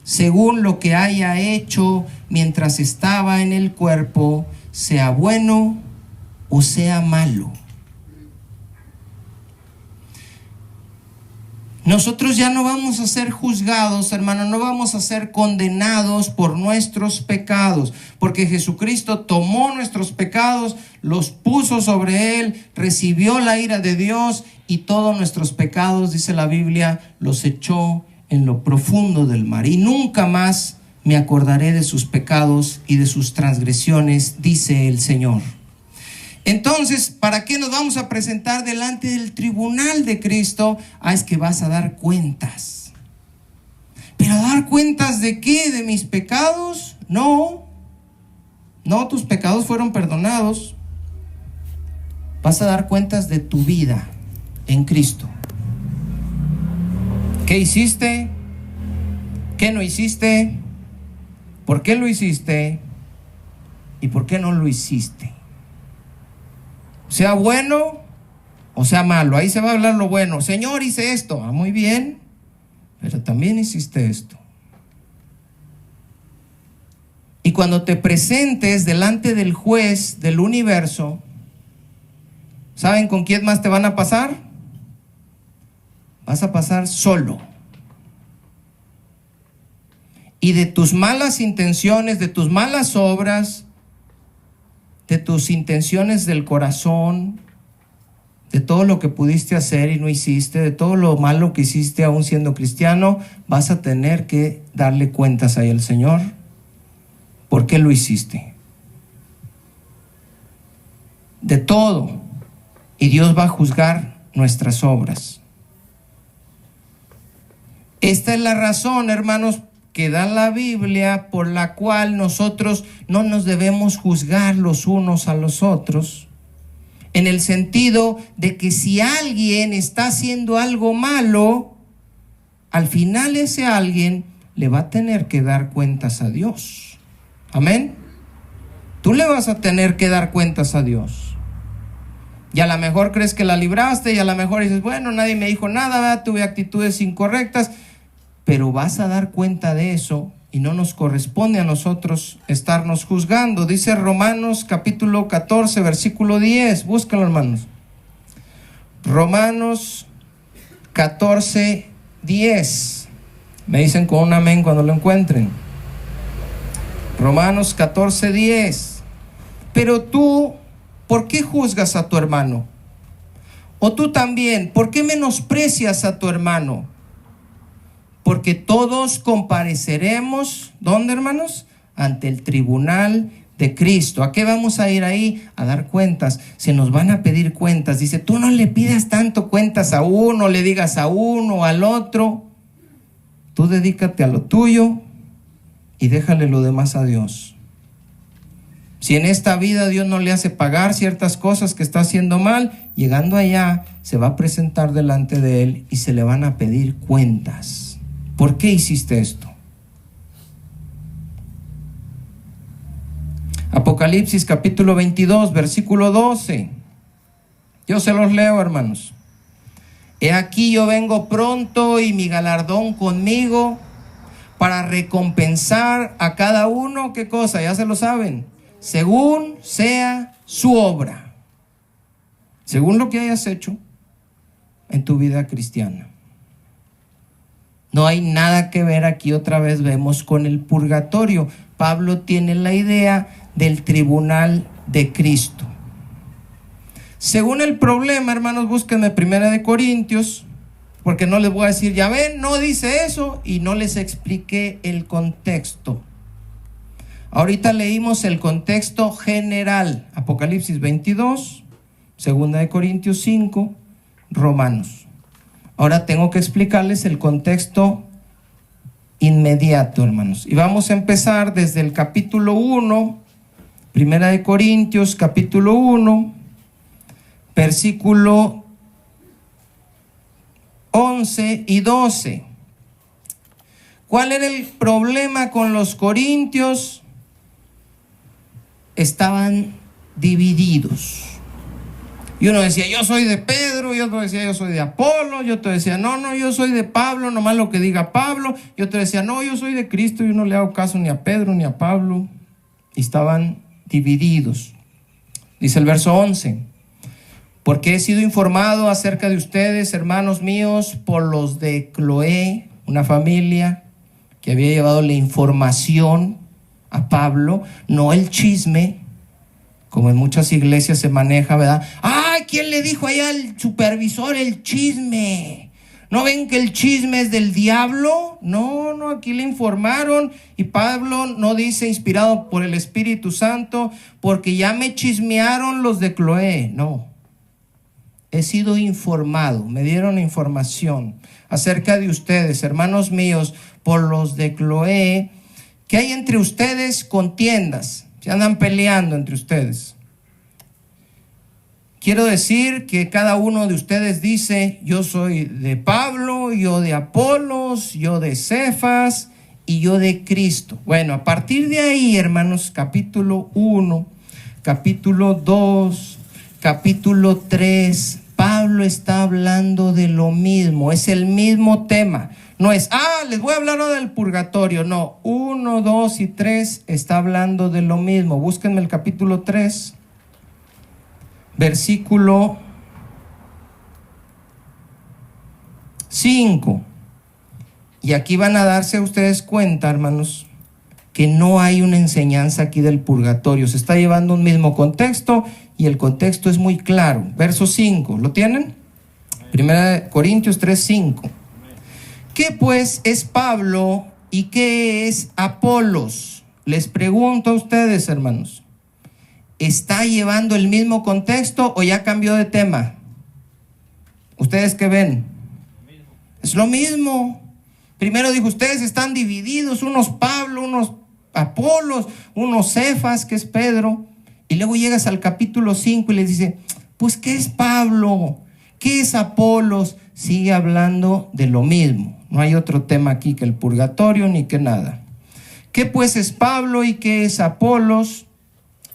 según lo que haya hecho mientras estaba en el cuerpo, sea bueno o sea malo. Nosotros ya no vamos a ser juzgados, hermano, no vamos a ser condenados por nuestros pecados, porque Jesucristo tomó nuestros pecados, los puso sobre él, recibió la ira de Dios y todos nuestros pecados, dice la Biblia, los echó en lo profundo del mar. Y nunca más me acordaré de sus pecados y de sus transgresiones, dice el Señor. Entonces, ¿para qué nos vamos a presentar delante del tribunal de Cristo? Es que vas a dar cuentas. ¿Pero dar cuentas de qué? ¿De mis pecados? No, tus pecados fueron perdonados. Vas a dar cuentas de tu vida en Cristo. ¿Qué hiciste? ¿Qué no hiciste? ¿Por qué lo hiciste? ¿Y por qué no lo hiciste? Sea bueno o sea malo, ahí se va a hablar lo bueno. Señor, hice esto, muy bien, pero también hiciste esto. Y cuando te presentes delante del juez del universo, ¿saben con quién más te van a pasar? Vas a pasar solo. Y de tus malas intenciones, de tus malas obras, de tus intenciones del corazón, de todo lo que pudiste hacer y no hiciste, de todo lo malo que hiciste aún siendo cristiano, vas a tener que darle cuentas ahí al Señor. ¿Por qué lo hiciste? De todo. Y Dios va a juzgar nuestras obras. Esta es la razón, hermanos, que da la Biblia por la cual nosotros no nos debemos juzgar los unos a los otros, en el sentido de que si alguien está haciendo algo malo, al final ese alguien le va a tener que dar cuentas a Dios. Amén. Tú le vas a tener que dar cuentas a Dios. Y a lo mejor crees que la libraste, y a lo mejor dices, bueno, nadie me dijo nada, ¿verdad? Tuve actitudes incorrectas. Pero vas a dar cuenta de eso y no nos corresponde a nosotros estarnos juzgando. Dice Romanos capítulo 14, versículo 10. Búscalo, hermanos. Romanos 14, 10. Me dicen con un amén cuando lo encuentren. Romanos 14, 10. Pero tú, ¿por qué juzgas a tu hermano? O tú también, ¿por qué menosprecias a tu hermano? Porque todos compareceremos, ¿dónde, hermanos? Ante el tribunal de Cristo. ¿A qué vamos a ir ahí? A dar cuentas. Se nos van a pedir cuentas. Dice, tú no le pidas tanto cuentas a uno, le digas a uno o al otro. Tú dedícate a lo tuyo y déjale lo demás a Dios. Si en esta vida Dios no le hace pagar ciertas cosas que está haciendo mal, llegando allá se va a presentar delante de Él y se le van a pedir cuentas. ¿Por qué hiciste esto? Apocalipsis capítulo 22, versículo 12. Yo se los leo, hermanos. He aquí yo vengo pronto y mi galardón conmigo para recompensar a cada uno, ¿qué cosa? Ya se lo saben. Según sea su obra. Según lo que hayas hecho en tu vida cristiana. No hay nada que ver aquí, otra vez vemos con el purgatorio. Pablo tiene la idea del tribunal de Cristo. Según el problema, hermanos, búsquenme 1 Corintios, porque no les voy a decir, ya ven, no dice eso, y no les expliqué el contexto. Ahorita leímos el contexto general, Apocalipsis 22, 2 Corintios 5, Romanos. Ahora tengo que explicarles el contexto inmediato, hermanos. Y vamos a empezar desde el capítulo 1, 1 Corintios, capítulo 1, versículo 11 y 12. ¿Cuál era el problema con los corintios? Estaban divididos. Y uno decía, yo soy de Pedro, y otro decía, yo soy de Apolo, y otro decía, no, yo soy de Pablo, nomás lo que diga Pablo, y otro decía, no, yo soy de Cristo, y no le hago caso ni a Pedro ni a Pablo. Y estaban divididos. Dice el verso 11, porque he sido informado acerca de ustedes, hermanos míos, por los de Cloé, una familia que había llevado la información a Pablo, no el chisme, como en muchas iglesias se maneja, ¿verdad? ¡Ay! ¿Quién le dijo allá al supervisor el chisme? ¿No ven que el chisme es del diablo? No, aquí le informaron. Y Pablo no dice inspirado por el Espíritu Santo, porque ya me chismearon los de Cloé. No. He sido informado, me dieron información acerca de ustedes, hermanos míos, por los de Cloé, que hay entre ustedes contiendas. Se andan peleando entre ustedes. Quiero decir que cada uno de ustedes dice, yo soy de Pablo, yo de Apolos, yo de Cefas y yo de Cristo. Bueno, a partir de ahí, hermanos, capítulo 1, capítulo 2, capítulo 3, Pablo está hablando de lo mismo, es el mismo tema. No es, les voy a hablar ahora del purgatorio. No, 1, 2 y 3 está hablando de lo mismo. Búsquenme el capítulo 3, versículo 5. Y aquí van a darse ustedes cuenta, hermanos, que no hay una enseñanza aquí del purgatorio. Se está llevando un mismo contexto y el contexto es muy claro. Verso 5, ¿lo tienen? 1 Corintios 3, 5. ¿Qué pues es Pablo y qué es Apolos? Les pregunto a ustedes, hermanos. ¿Está llevando el mismo contexto o ya cambió de tema? ¿Ustedes qué ven? Es lo mismo. Primero dijo, ustedes están divididos, unos Pablo, unos Apolos, unos Cefas, que es Pedro. Y luego llegas al capítulo 5 y les dice, pues ¿qué es Pablo? ¿Qué es Apolos? Sigue hablando de lo mismo. No hay otro tema aquí que el purgatorio ni que nada. ¿Qué pues es Pablo y qué es Apolos?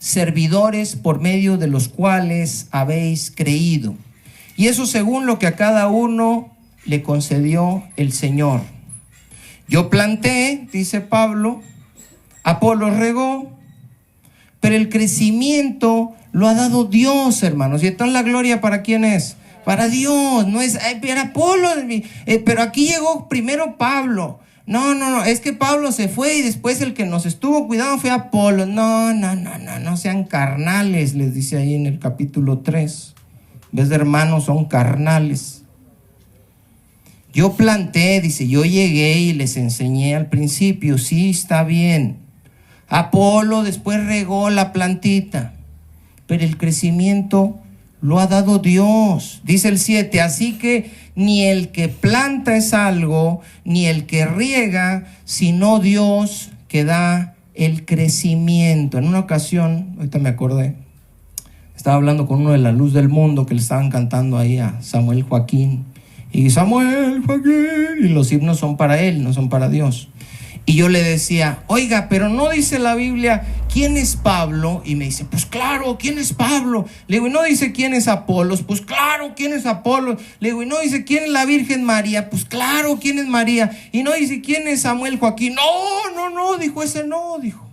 Servidores por medio de los cuales habéis creído. Y eso según lo que a cada uno le concedió el Señor. Yo planté, dice Pablo, Apolos regó, pero el crecimiento lo ha dado Dios, hermanos. Y entonces la gloria, ¿para quién es? Para Dios. No es, era Apolos, pero aquí llegó primero Pablo. No, es que Pablo se fue y después el que nos estuvo cuidando fue Apolo. No sean carnales, les dice ahí en el capítulo 3. En vez de hermanos, son carnales. Yo planté, dice, yo llegué y les enseñé al principio, sí, está bien. Apolo después regó la plantita, pero el crecimiento lo ha dado Dios. Dice el 7, así que ni el que planta es algo, ni el que riega, sino Dios que da el crecimiento. En una ocasión, ahorita me acordé, estaba hablando con uno de La Luz del Mundo, que le estaban cantando ahí a Samuel Joaquín. Y Samuel Joaquín, y los himnos son para él, no son para Dios. Y yo le decía, oiga, pero no dice la Biblia quién es Pablo. Y me dice, pues claro, ¿quién es Pablo? Le digo, y no dice quién es Apolos. Pues claro, ¿quién es Apolos? Le digo, y no dice quién es la Virgen María. Pues claro, ¿quién es María? Y no dice quién es Samuel Joaquín. No, dijo, ese no, dijo.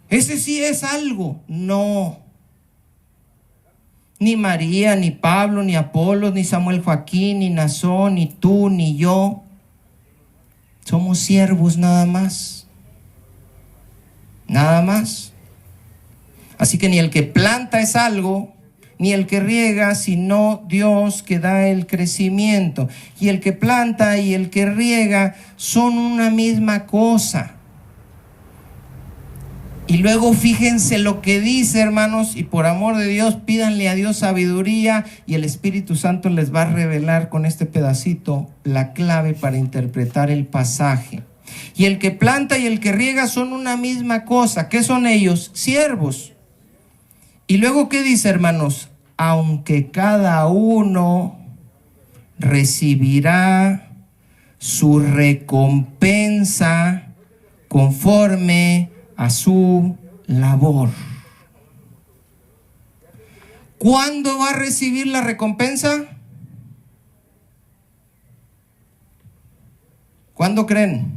Ese sí es algo. No. Ni María, ni Pablo, ni Apolos, ni Samuel Joaquín, ni Nazón, ni tú, ni yo. Somos siervos nada más. Nada más. Así que ni el que planta es algo, ni el que riega, sino Dios que da el crecimiento. Y el que planta y el que riega son una misma cosa. Y luego fíjense lo que dice, hermanos, y por amor de Dios, pídanle a Dios sabiduría y el Espíritu Santo les va a revelar con este pedacito la clave para interpretar el pasaje. Y el que planta y el que riega son una misma cosa. ¿Qué son ellos? Siervos. Y luego, ¿qué dice, hermanos? Aunque cada uno recibirá su recompensa conforme a su labor. ¿Cuándo va a recibir la recompensa? ¿Cuándo creen?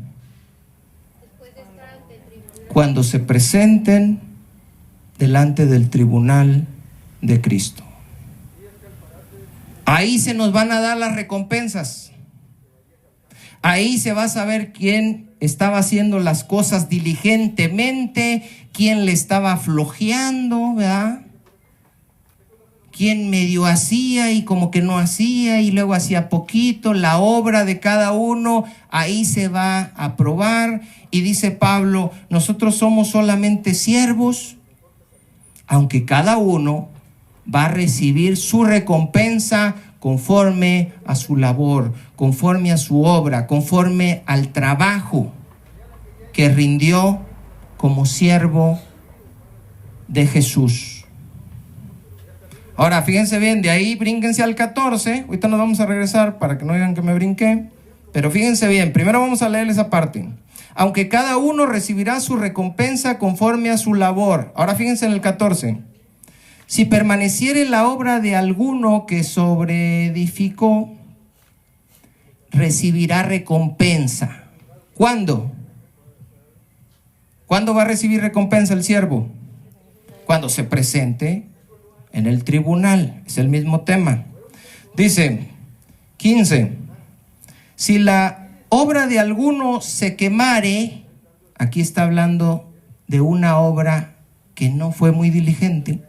Cuando se presenten delante del tribunal de Cristo. Ahí se nos van a dar las recompensas. Ahí se va a saber quién estaba haciendo las cosas diligentemente, quién le estaba flojeando, ¿verdad? Quién medio hacía y como que no hacía y luego hacía poquito. La obra de cada uno ahí se va a probar. Y dice Pablo, nosotros somos solamente siervos, aunque cada uno va a recibir su recompensa conforme a su labor, conforme a su obra, conforme al trabajo que rindió como siervo de Jesús. Ahora, fíjense bien, de ahí brínquense al 14, ahorita nos vamos a regresar para que no digan que me brinqué, pero fíjense bien, primero vamos a leer esa parte. Aunque cada uno recibirá su recompensa conforme a su labor. Ahora fíjense en el 14. Si permaneciere la obra de alguno que sobreedificó, recibirá recompensa. ¿Cuándo? ¿Cuándo va a recibir recompensa el siervo? Cuando se presente en el tribunal. Es el mismo tema. Dice 15. Si la obra de alguno se quemare, aquí está hablando de una obra que no fue muy diligente,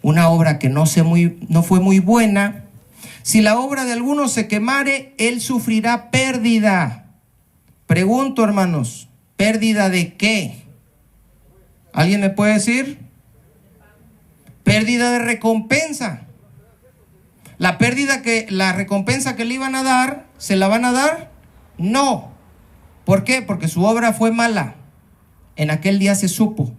una obra que no fue muy buena. Si la obra de alguno se quemare, él sufrirá pérdida. Pregunto, hermanos, ¿pérdida de qué? ¿Alguien me puede decir? Pérdida de recompensa. La recompensa que le iban a dar, ¿se la van a dar? No. ¿Por qué? Porque su obra fue mala. En aquel día se supo.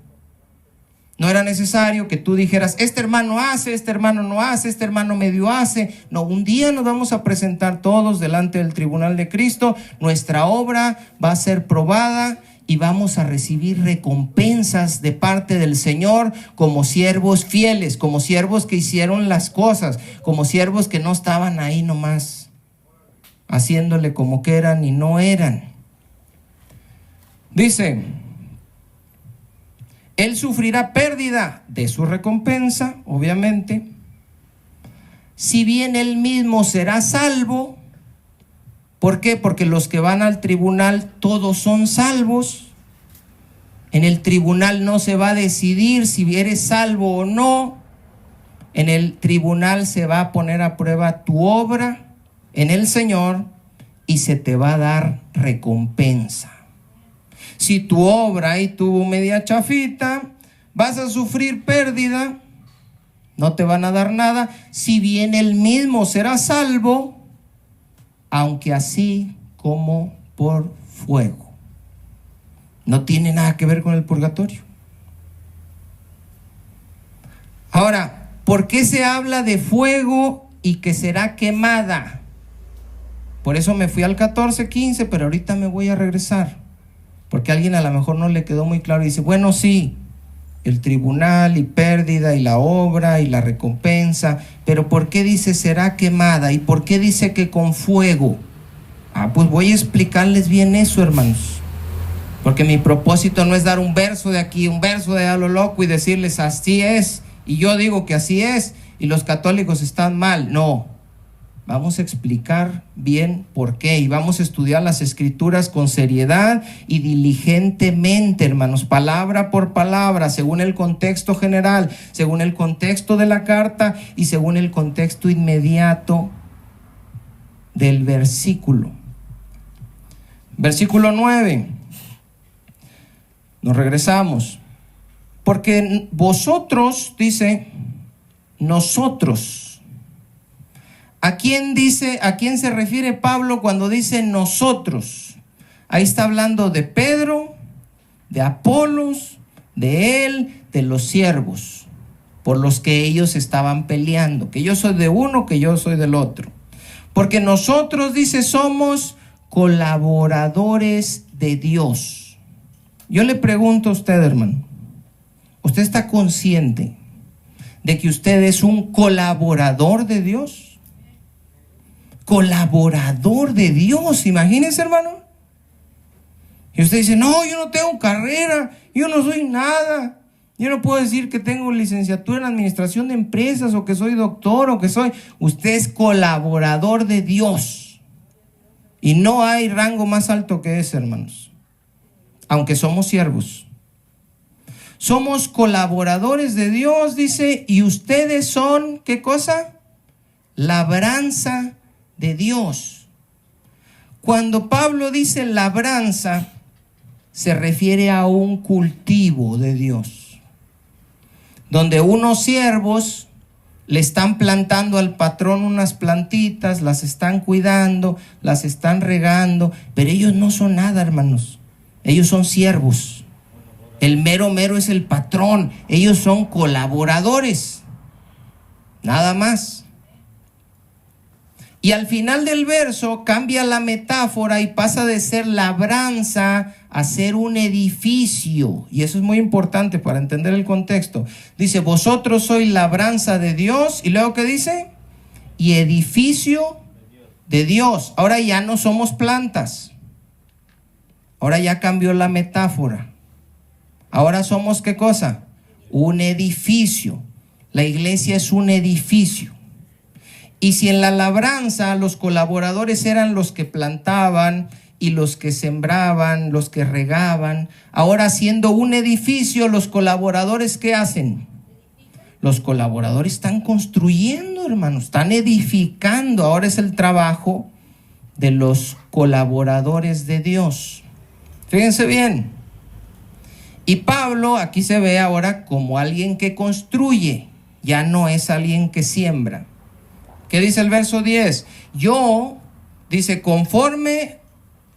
No era necesario que tú dijeras, este hermano hace, este hermano no hace, este hermano medio hace. No, un día nos vamos a presentar todos delante del tribunal de Cristo. Nuestra obra va a ser probada y vamos a recibir recompensas de parte del Señor como siervos fieles, como siervos que hicieron las cosas, como siervos que no estaban ahí nomás haciéndole como que eran y no eran. Dice, él sufrirá pérdida de su recompensa, obviamente. Si bien él mismo será salvo. ¿Por qué? Porque los que van al tribunal todos son salvos. En el tribunal no se va a decidir si eres salvo o no. En el tribunal se va a poner a prueba tu obra en el Señor y se te va a dar recompensa. Si tu obra ahí tuvo media chafita, vas a sufrir pérdida, no te van a dar nada. Si bien él mismo será salvo, aunque así como por fuego. No tiene nada que ver con el purgatorio. Ahora, ¿por qué se habla de fuego y que será quemada? Por eso me fui al 14:15, pero ahorita me voy a regresar. Porque a alguien a lo mejor no le quedó muy claro y dice, bueno, sí, el tribunal y pérdida y la obra y la recompensa, pero ¿por qué dice será quemada? ¿Y por qué dice que con fuego? Pues voy a explicarles bien eso, hermanos. Porque mi propósito no es dar un verso de aquí, un verso de a lo loco y decirles así es, y yo digo que así es, y los católicos están mal. No, vamos a explicar bien por qué, y vamos a estudiar las escrituras con seriedad y diligentemente, hermanos, palabra por palabra, según el contexto general, según el contexto de la carta y según el contexto inmediato del versículo. Versículo 9. Nos regresamos. Porque vosotros, dice, nosotros. ¿A quién se refiere Pablo cuando dice nosotros? Ahí está hablando de Pedro, de Apolos, de él, de los siervos, por los que ellos estaban peleando. Que yo soy de uno, que yo soy del otro. Porque nosotros, dice, somos colaboradores de Dios. Yo le pregunto a usted, hermano, ¿usted está consciente de que usted es un colaborador de Dios? Colaborador de Dios, imagínese, hermano. Y usted dice, no, yo no tengo carrera, yo no soy nada. Yo no puedo decir que tengo licenciatura en administración de empresas o que soy doctor o que soy... Usted es colaborador de Dios. Y no hay rango más alto que ese, hermanos. Aunque somos siervos. Somos colaboradores de Dios, dice, y ustedes son, ¿qué cosa? Labranza de Dios. Cuando Pablo dice labranza, se refiere a un cultivo de Dios, donde unos siervos le están plantando al patrón unas plantitas, las están cuidando, las están regando, pero ellos no son nada, hermanos. Ellos son siervos. El mero mero es el patrón. Ellos son colaboradores. Nada más. Y al final del verso cambia la metáfora y pasa de ser labranza a ser un edificio. Y eso es muy importante para entender el contexto. Dice, vosotros sois labranza de Dios. ¿Y luego qué dice? Y edificio de Dios. Ahora ya no somos plantas. Ahora ya cambió la metáfora. Ahora somos, ¿qué cosa? Un edificio. La iglesia es un edificio. Y si en la labranza los colaboradores eran los que plantaban y los que sembraban, los que regaban, ahora siendo un edificio, los colaboradores, ¿qué hacen? Los colaboradores están construyendo, hermanos, están edificando. Ahora es el trabajo de los colaboradores de Dios. Fíjense bien. Y Pablo aquí se ve ahora como alguien que construye, ya no es alguien que siembra. ¿Qué dice el verso 10? Yo, dice, conforme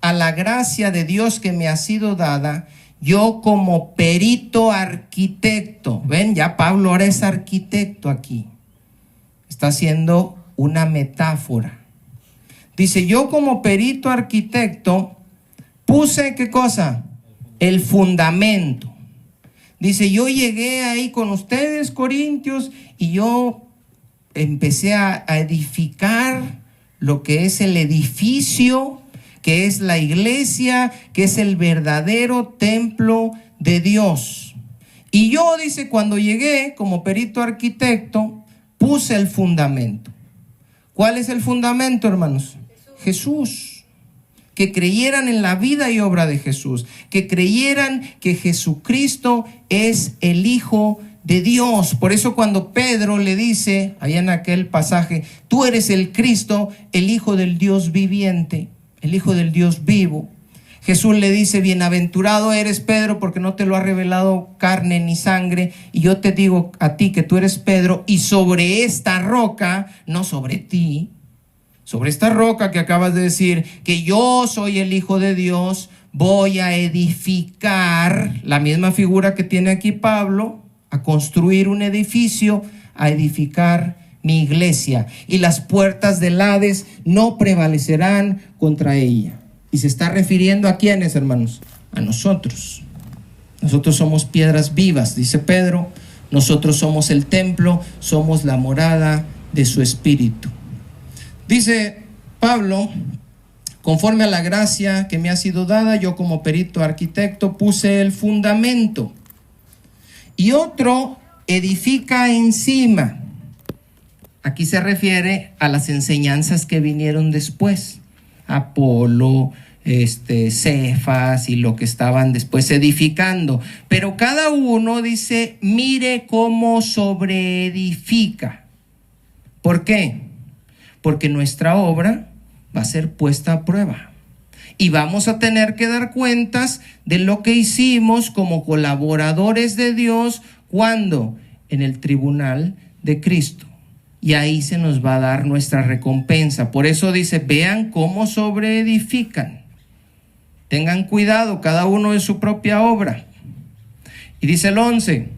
a la gracia de Dios que me ha sido dada, yo como perito arquitecto, ven, ya Pablo ahora es arquitecto aquí. Está haciendo una metáfora. Dice, yo como perito arquitecto puse, ¿qué cosa? El fundamento. Dice, yo llegué ahí con ustedes, corintios, y yo empecé a edificar lo que es el edificio que es la iglesia, que es el verdadero templo de Dios. Y yo, dice, cuando llegué como perito arquitecto, puse el fundamento. ¿Cuál es el fundamento, hermanos? Jesús. Que creyeran en la vida y obra de Jesús, que creyeran que Jesucristo es el Hijo de Dios. Por eso cuando Pedro le dice, allá en aquel pasaje, tú eres el Cristo, el Hijo del Dios viviente, el Hijo del Dios vivo, Jesús le dice, bienaventurado eres, Pedro, porque no te lo ha revelado carne ni sangre, y yo te digo a ti que tú eres Pedro, y sobre esta roca, no sobre ti, sobre esta roca que acabas de decir, que yo soy el Hijo de Dios, voy a edificar, la misma figura que tiene aquí Pablo, a construir un edificio, a edificar mi iglesia, y las puertas del Hades no prevalecerán contra ella. Y se está refiriendo a quiénes, hermanos, a nosotros. Nosotros somos piedras vivas, dice Pedro, nosotros somos el templo, somos la morada de su Espíritu. Dice Pablo, conforme a la gracia que me ha sido dada, yo como perito arquitecto puse el fundamento y otro edifica encima. Aquí se refiere a las enseñanzas que vinieron después, Apolo, Cefas y lo que estaban después edificando. Pero cada uno dice, mire cómo sobreedifica. ¿Por qué? Porque nuestra obra va a ser puesta a prueba y vamos a tener que dar cuentas de lo que hicimos como colaboradores de Dios. ¿Cuándo? En el tribunal de Cristo, y ahí se nos va a dar nuestra recompensa. Por eso dice, vean cómo sobreedifican, tengan cuidado cada uno de su propia obra. Y dice el 11,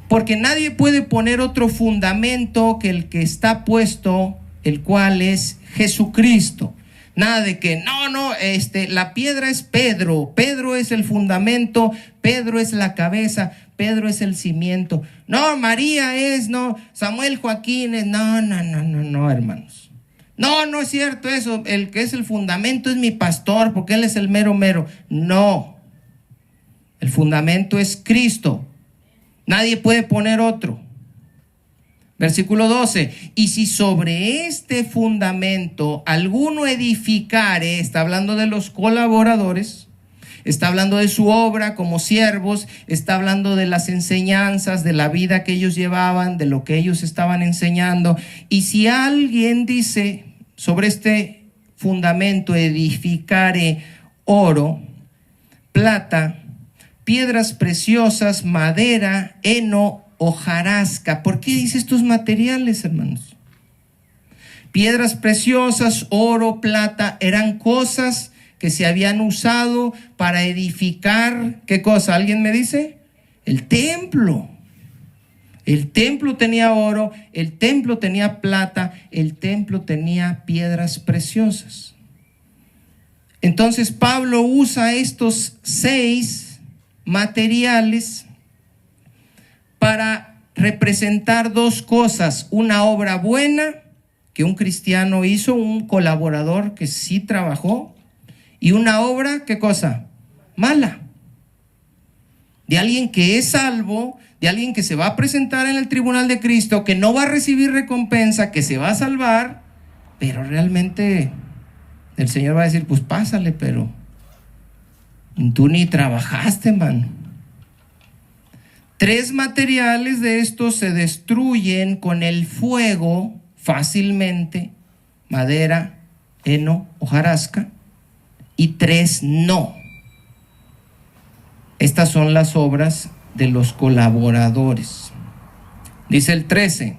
porque nadie puede poner otro fundamento que el que está puesto, el cual es Jesucristo. Nada de que, la piedra es Pedro, Pedro es el fundamento, Pedro es la cabeza, Pedro es el cimiento. No, María es, Samuel Joaquín es, no, hermanos. No es cierto eso, el que es el fundamento es mi pastor, porque él es el mero. No, el fundamento es Cristo. Nadie puede poner otro. Versículo 12, y si sobre este fundamento alguno edificare, está hablando de los colaboradores, está hablando de su obra como siervos, está hablando de las enseñanzas, de la vida que ellos llevaban, de lo que ellos estaban enseñando. Y si alguien dice sobre este fundamento edificare oro, plata, piedras preciosas, madera, heno, hojarasca. ¿Por qué dice estos materiales, hermanos? Piedras preciosas, oro, plata, eran cosas que se habían usado para edificar, ¿qué cosa? ¿Alguien me dice? El templo. El templo tenía oro, el templo tenía plata, el templo tenía piedras preciosas. Entonces Pablo usa estos 6 materiales para representar 2 cosas: una obra buena que un cristiano hizo, un colaborador que sí trabajó, y una obra, ¿qué cosa? Mala, de alguien que es salvo, de alguien que se va a presentar en el tribunal de Cristo, que no va a recibir recompensa, que se va a salvar, pero realmente el Señor va a decir, pues pásale, pero tú ni trabajaste, man. 3 materiales de estos se destruyen con el fuego fácilmente: madera, heno, hojarasca, y 3 no. Estas son las obras de los colaboradores. Dice el 13,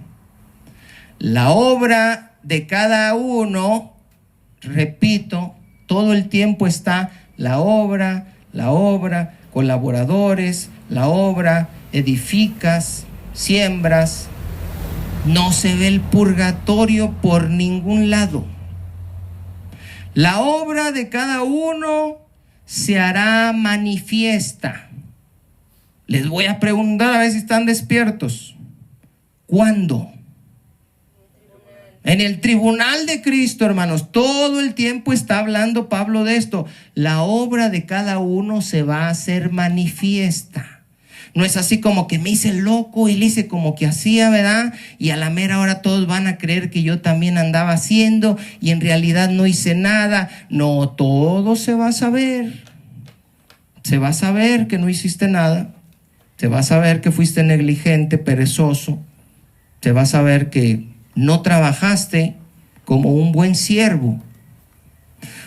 la obra de cada uno, repito, todo el tiempo está la obra, colaboradores, la obra, edificas, siembras. No se ve el purgatorio por ningún lado. La obra de cada uno se hará manifiesta. Les voy a preguntar a ver si están despiertos. ¿Cuándo? En el tribunal de Cristo, hermanos, todo el tiempo está hablando Pablo de esto. La obra de cada uno se va a hacer manifiesta. No es así como que me hice loco y le hice como que hacía, ¿verdad? Y a la mera hora todos van a creer que yo también andaba haciendo y en realidad no hice nada. No, todo se va a saber. Se va a saber que no hiciste nada. Se va a saber que fuiste negligente, perezoso. Se va a saber que no trabajaste como un buen siervo.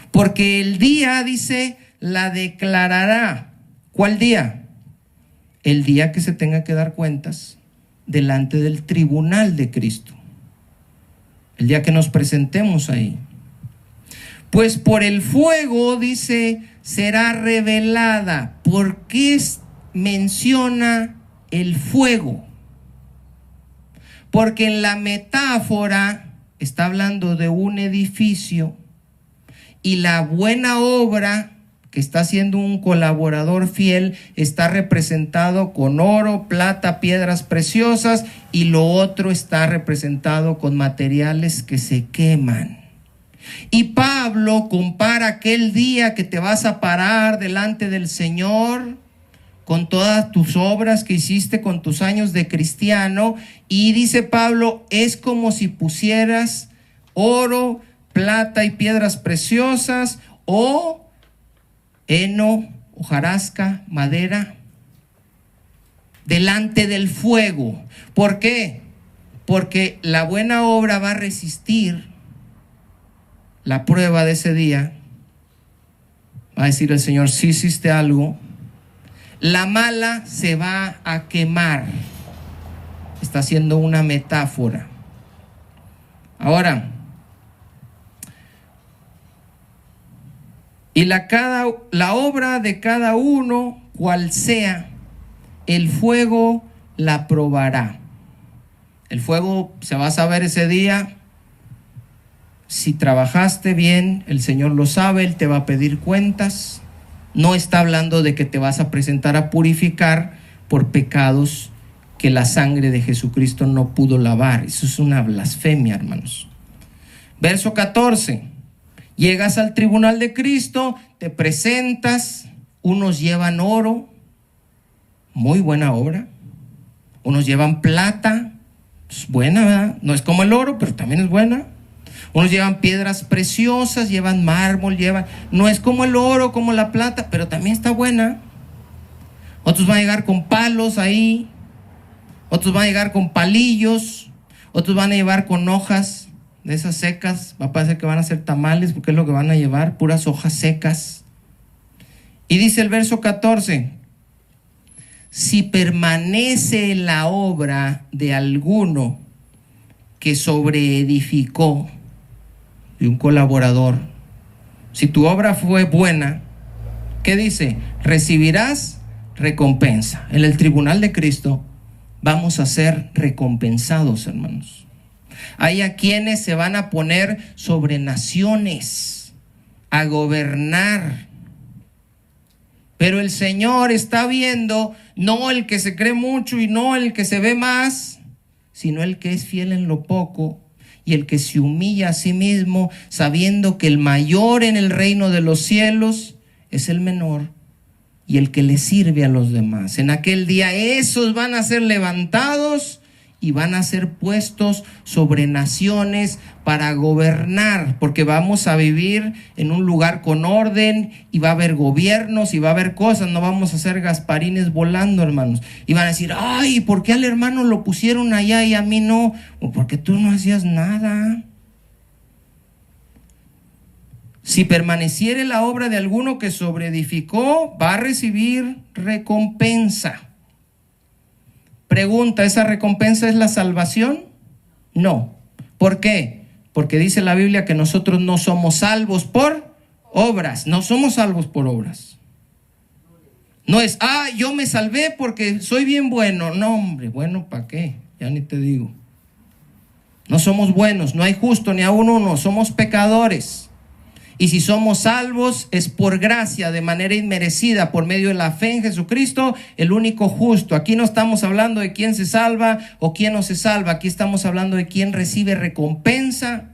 Porque el día, dice, la declarará. ¿Cuál día? El día que se tenga que dar cuentas delante del tribunal de Cristo. El día que nos presentemos ahí. Pues por el fuego, dice, será revelada. ¿Por qué menciona el fuego? Porque en la metáfora está hablando de un edificio y la buena obra que está haciendo un colaborador fiel está representado con oro, plata, piedras preciosas, y lo otro está representado con materiales que se queman. Y Pablo compara aquel día que te vas a parar delante del Señor con todas tus obras que hiciste, con tus años de cristiano, y dice Pablo, es como si pusieras oro, plata y piedras preciosas, o heno, hojarasca, madera, delante del fuego. ¿Por qué? Porque la buena obra va a resistir la prueba de ese día. Va a decir el Señor, si hiciste algo. La mala se va a quemar. Está haciendo una metáfora. Ahora, y la obra de cada uno, cual sea, el fuego la probará. El fuego se va a saber ese día. Si trabajaste bien, el Señor lo sabe, Él te va a pedir cuentas. No está hablando de que te vas a presentar a purificar por pecados que la sangre de Jesucristo no pudo lavar. Eso es una blasfemia, hermanos. Verso 14. Llegas al tribunal de Cristo, te presentas, unos llevan oro, muy buena obra. Unos llevan plata, es buena, ¿verdad? No es como el oro, pero también es buena. Unos llevan piedras preciosas, llevan mármol, no es como el oro, como la plata, pero también está buena. Otros van a llegar con palos ahí, otros van a llegar con palillos, otros van a llevar con hojas de esas secas. Va a parecer que van a ser tamales, porque es lo que van a llevar, puras hojas secas. Y dice el verso 14, si permanece la obra de alguno que sobreedificó, de un colaborador, si tu obra fue buena, ¿qué dice? Recibirás recompensa. En el tribunal de Cristo vamos a ser recompensados, hermanos. Hay a quienes se van a poner sobre naciones, a gobernar. Pero el Señor está viendo no el que se cree mucho y no el que se ve más, sino el que es fiel en lo poco y el que se humilla a sí mismo, sabiendo que el mayor en el reino de los cielos es el menor y el que le sirve a los demás. En aquel día esos van a ser levantados y van a ser puestos sobre naciones para gobernar, porque vamos a vivir en un lugar con orden y va a haber gobiernos y va a haber cosas. No vamos a hacer gasparines volando, hermanos. Y van a decir, ay, ¿por qué al hermano lo pusieron allá y a mí no? O porque tú no hacías nada. Si permaneciere la obra de alguno que sobreedificó, va a recibir recompensa. Pregunta, ¿esa recompensa es la salvación? No. ¿Por qué? Porque dice la Biblia que nosotros no somos salvos por obras. No somos salvos por obras. No es, yo me salvé porque soy bien bueno. No, hombre, bueno, ¿para qué? Ya ni te digo. No somos buenos, no hay justo ni aún uno, somos pecadores. Y si somos salvos es por gracia, de manera inmerecida, por medio de la fe en Jesucristo, el único justo. Aquí no estamos hablando de quién se salva o quién no se salva. Aquí estamos hablando de quién recibe recompensa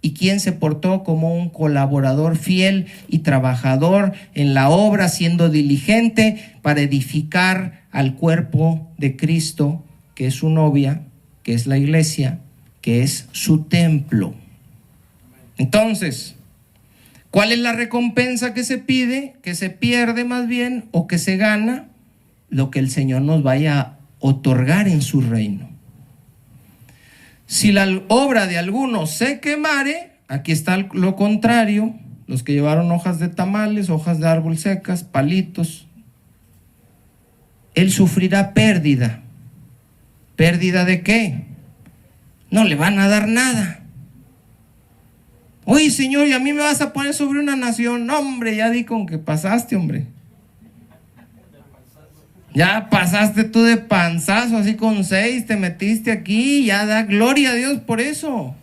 y quién se portó como un colaborador fiel y trabajador en la obra, siendo diligente para edificar al cuerpo de Cristo, que es su novia, que es la iglesia, que es su templo. Entonces, ¿cuál es la recompensa que se pide, que se pierde más bien, o que se gana? Lo que el Señor nos vaya a otorgar en su reino. Si la obra de alguno se quemare, aquí está lo contrario, los que llevaron hojas de tamales, hojas de árbol secas, palitos, él sufrirá pérdida. ¿Pérdida de qué? No le van a dar nada. Oye, Señor, ¿y a mí me vas a poner sobre una nación? No, hombre, ya di con que pasaste, hombre. Ya pasaste tú de panzazo, así con 6, te metiste aquí, ya da gloria a Dios por eso.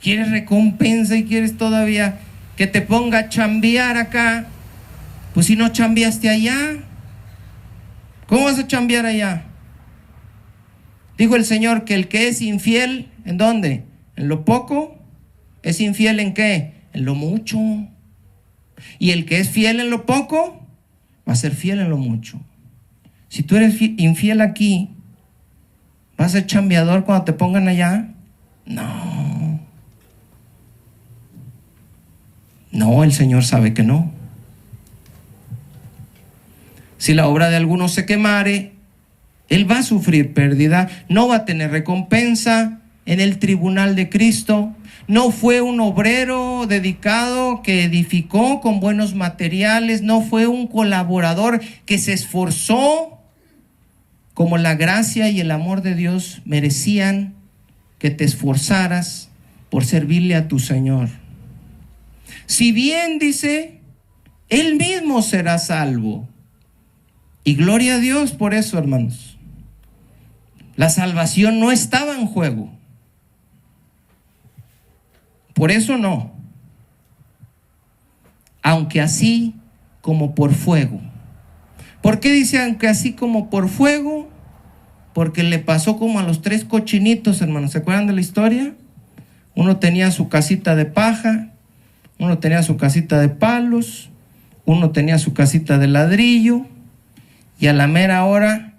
¿Quieres recompensa y quieres todavía que te ponga a chambear acá? Pues si no chambeaste allá, ¿cómo vas a chambear allá? Dijo el Señor que el que es infiel, ¿en dónde? ¿En lo poco? ¿Es infiel en qué? En lo mucho. Y el que es fiel en lo poco, va a ser fiel en lo mucho. Si tú eres infiel aquí, ¿vas a ser chambeador cuando te pongan allá? No. No, el Señor sabe que no. Si la obra de alguno se quemare, él va a sufrir pérdida, no va a tener recompensa en el tribunal de Cristo. No fue un obrero dedicado que edificó con buenos materiales, no fue un colaborador que se esforzó como la gracia y el amor de Dios merecían que te esforzaras por servirle a tu Señor. Si bien, dice, él mismo será salvo. Y gloria a Dios por eso, hermanos. La salvación no estaba en juego. Por eso no. Aunque así como por fuego. ¿Por qué dice aunque así como por fuego? Porque le pasó como a los 3 cochinitos, hermanos. ¿Se acuerdan de la historia? Uno tenía su casita de paja, uno tenía su casita de palos, uno tenía su casita de ladrillo, y a la mera hora,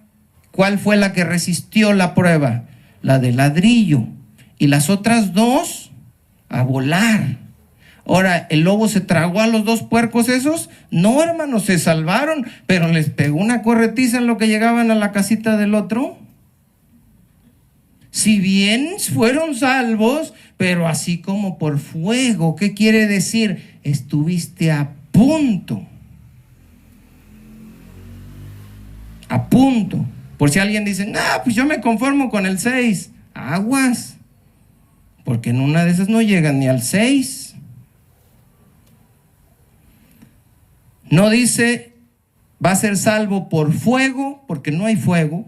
¿cuál fue la que resistió la prueba? La de ladrillo. Y las otras 2 a volar. Ahora, ¿el lobo se tragó a los 2 puercos esos? No, hermanos, se salvaron, pero les pegó una corretiza en lo que llegaban a la casita del otro. Si bien fueron salvos, pero así como por fuego. ¿Qué quiere decir? Estuviste a punto. A punto. Por si alguien dice, pues yo me conformo con el 6. Aguas. Porque en una de esas no llegan ni al 6. No dice, va a ser salvo por fuego, porque no hay fuego.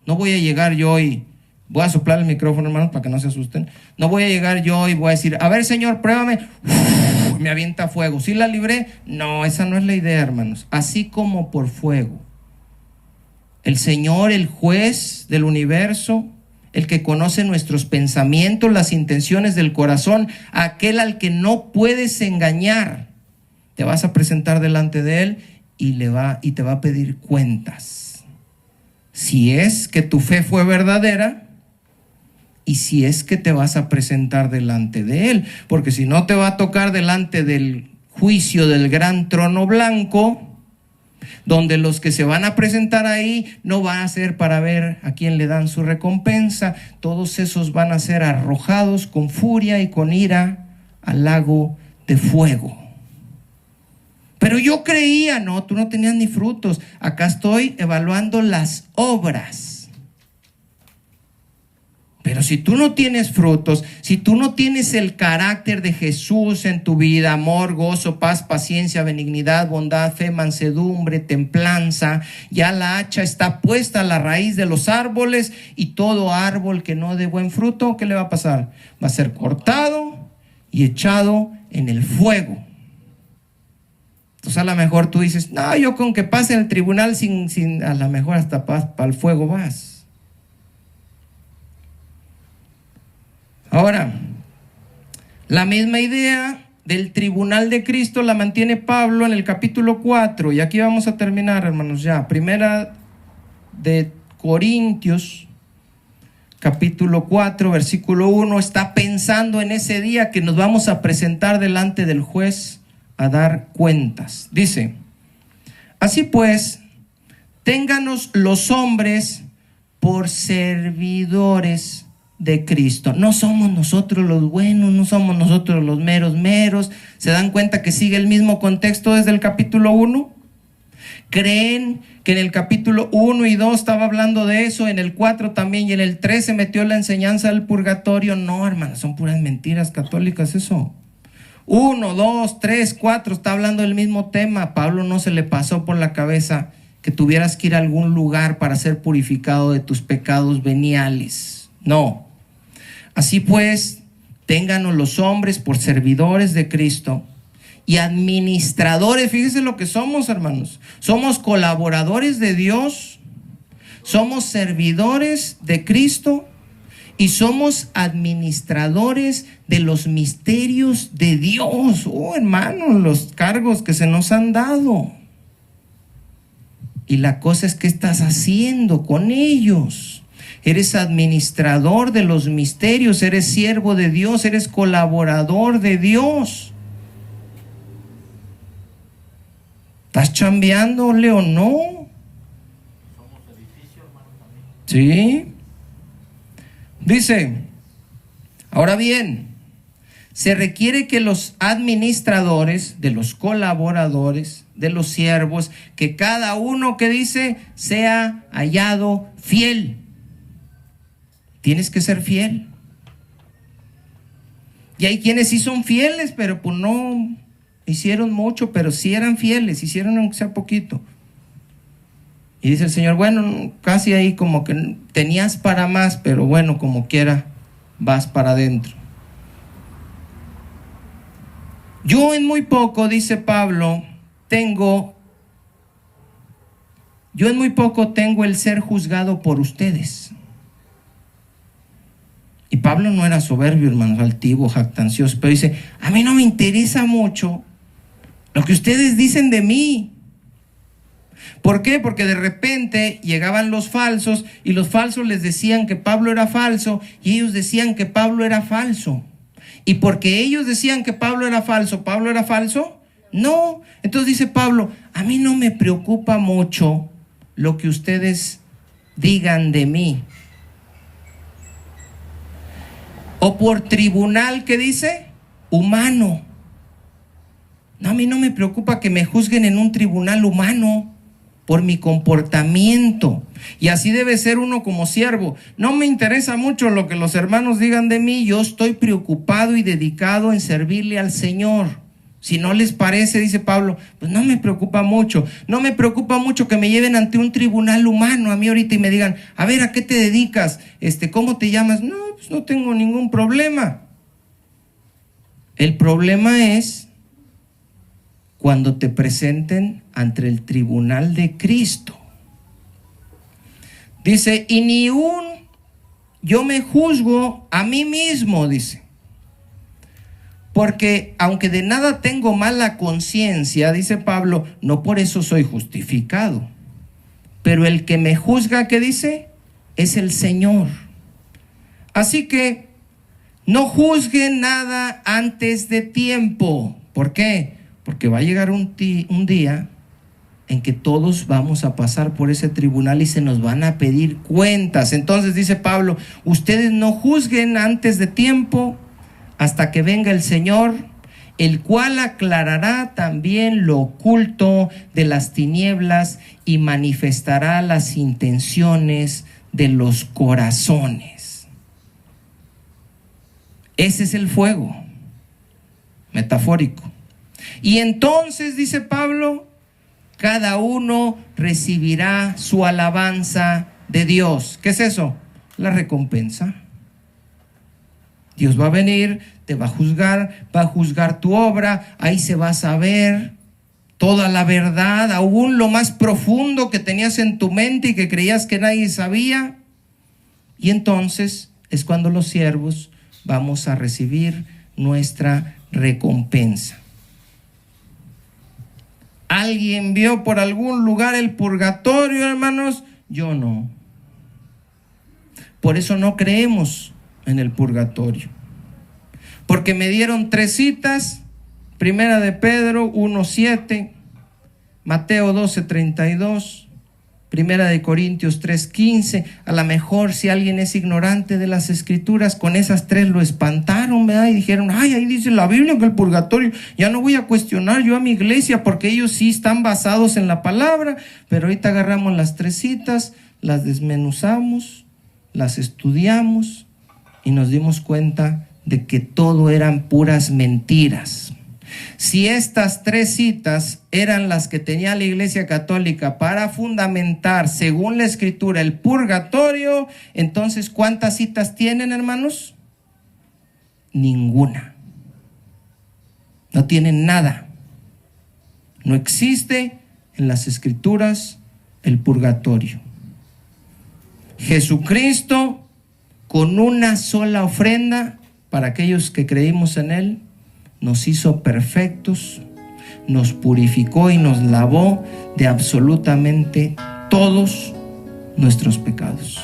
No voy a llegar yo y voy a soplar el micrófono, hermanos, para que no se asusten. No voy a llegar yo y voy a decir, a ver, Señor, pruébame. Me avienta fuego. ¿Sí la libré? No, esa no es la idea, hermanos. Así como por fuego. El Señor, el juez del universo, el que conoce nuestros pensamientos, las intenciones del corazón, aquel al que no puedes engañar, te vas a presentar delante de él y te va a pedir cuentas. Si es que tu fe fue verdadera y si es que te vas a presentar delante de él, porque si no te va a tocar delante del juicio del gran trono blanco, donde los que se van a presentar ahí no van a ser para ver a quién le dan su recompensa. Todos esos van a ser arrojados con furia y con ira al lago de fuego. Pero yo creía, no, tú no tenías ni frutos. Acá estoy evaluando las obras. Pero si tú no tienes frutos, si tú no tienes el carácter de Jesús en tu vida, amor, gozo, paz, paciencia, benignidad, bondad, fe, mansedumbre, templanza, ya la hacha está puesta a la raíz de los árboles, y todo árbol que no dé buen fruto, ¿qué le va a pasar? Va a ser cortado y echado en el fuego. Entonces a lo mejor tú dices, no, yo con que pase en el tribunal sin a lo mejor hasta para el fuego vas. Ahora, la misma idea del tribunal de Cristo la mantiene Pablo en el capítulo 4, y aquí vamos a terminar, hermanos, ya. Primera de Corintios, capítulo 4, versículo 1, está pensando en ese día que nos vamos a presentar delante del juez a dar cuentas. Dice, así pues, ténganos los hombres por servidores de Cristo. No somos nosotros los buenos, no somos nosotros los meros. ¿Se dan cuenta que sigue el mismo contexto desde el capítulo 1? ¿Creen que en el capítulo 1 y 2 estaba hablando de eso? En el 4 también, y en el 3 se metió la enseñanza del purgatorio. No, hermanos, son puras mentiras católicas eso. 1, 2, 3, 4 está hablando del mismo tema. Pablo no se le pasó por la cabeza que tuvieras que ir a algún lugar para ser purificado de tus pecados veniales. No. Así pues, ténganos los hombres por servidores de Cristo y administradores. Fíjense lo que somos, hermanos. Somos colaboradores de Dios, somos servidores de Cristo y somos administradores de los misterios de Dios. Oh, hermanos, los cargos que se nos han dado. Y la cosa es, ¿qué estás haciendo con ellos? Eres administrador de los misterios, eres siervo de Dios, eres colaborador de Dios. ¿Estás chambeándole o no? Somos edificio, hermano, también. Sí. Dice, ahora bien, se requiere que los administradores, de los colaboradores, de los siervos, que cada uno, que dice, sea hallado fiel. Tienes que ser fiel. Y hay quienes sí son fieles, pero pues no hicieron mucho, pero sí eran fieles, hicieron aunque sea poquito. Y dice el Señor, bueno, casi ahí como que tenías para más, pero bueno, como quiera, vas para adentro. Yo en muy poco, dice Pablo, tengo el ser juzgado por ustedes. Y Pablo no era soberbio, hermanos, altivo, jactancioso, pero dice, a mí no me interesa mucho lo que ustedes dicen de mí. ¿Por qué? Porque de repente llegaban los falsos y los falsos les decían que Pablo era falso y ellos decían que Pablo era falso. Y porque ellos decían que Pablo era falso, ¿Pablo era falso? No. Entonces dice Pablo, a mí no me preocupa mucho lo que ustedes digan de mí. O por tribunal, ¿qué dice? Humano. No, a mí no me preocupa que me juzguen en un tribunal humano por mi comportamiento. Y así debe ser uno como siervo. No me interesa mucho lo que los hermanos digan de mí. Yo estoy preocupado y dedicado en servirle al Señor. Si no les parece, dice Pablo, pues no me preocupa mucho. No me preocupa mucho que me lleven ante un tribunal humano a mí ahorita y me digan, a ver, ¿a qué te dedicas? ¿Cómo te llamas? No, pues no tengo ningún problema. El problema es cuando te presenten ante el tribunal de Cristo. Dice, y ni yo me juzgo a mí mismo, dice. Porque aunque de nada tengo mala conciencia, dice Pablo, no por eso soy justificado. Pero el que me juzga, ¿qué dice? Es el Señor. Así que no juzguen nada antes de tiempo. ¿Por qué? Porque va a llegar un día en que todos vamos a pasar por ese tribunal y se nos van a pedir cuentas. Entonces dice Pablo, ustedes no juzguen antes de tiempo hasta que venga el Señor, el cual aclarará también lo oculto de las tinieblas y manifestará las intenciones de los corazones. Ese es el fuego metafórico. Y entonces, dice Pablo, cada uno recibirá su alabanza de Dios. ¿Qué es eso? La recompensa. Dios va a venir, te va a juzgar tu obra, ahí se va a saber toda la verdad, aún lo más profundo que tenías en tu mente y que creías que nadie sabía. Y entonces es cuando los siervos vamos a recibir nuestra recompensa. ¿Alguien vio por algún lugar el purgatorio, hermanos? Yo no. Por eso no creemos en el purgatorio. Porque me dieron 3 citas: Primera de Pedro 1:7, Mateo 12:32, Primera de Corintios 3:15. A lo mejor si alguien es ignorante de las escrituras, con esas 3 lo espantaron, ¿verdad? Y dijeron, ay, ahí dice la Biblia que el purgatorio, ya no voy a cuestionar yo a mi iglesia porque ellos sí están basados en la palabra. Pero ahorita agarramos las 3 citas, las desmenuzamos, las estudiamos y nos dimos cuenta de que todo eran puras mentiras. Si estas 3 citas eran las que tenía la Iglesia Católica para fundamentar, según la Escritura, el purgatorio, entonces ¿cuántas citas tienen, hermanos? Ninguna. No tienen nada. No existe en las Escrituras el purgatorio. Jesucristo, con una sola ofrenda, para aquellos que creímos en Él, nos hizo perfectos, nos purificó y nos lavó de absolutamente todos nuestros pecados.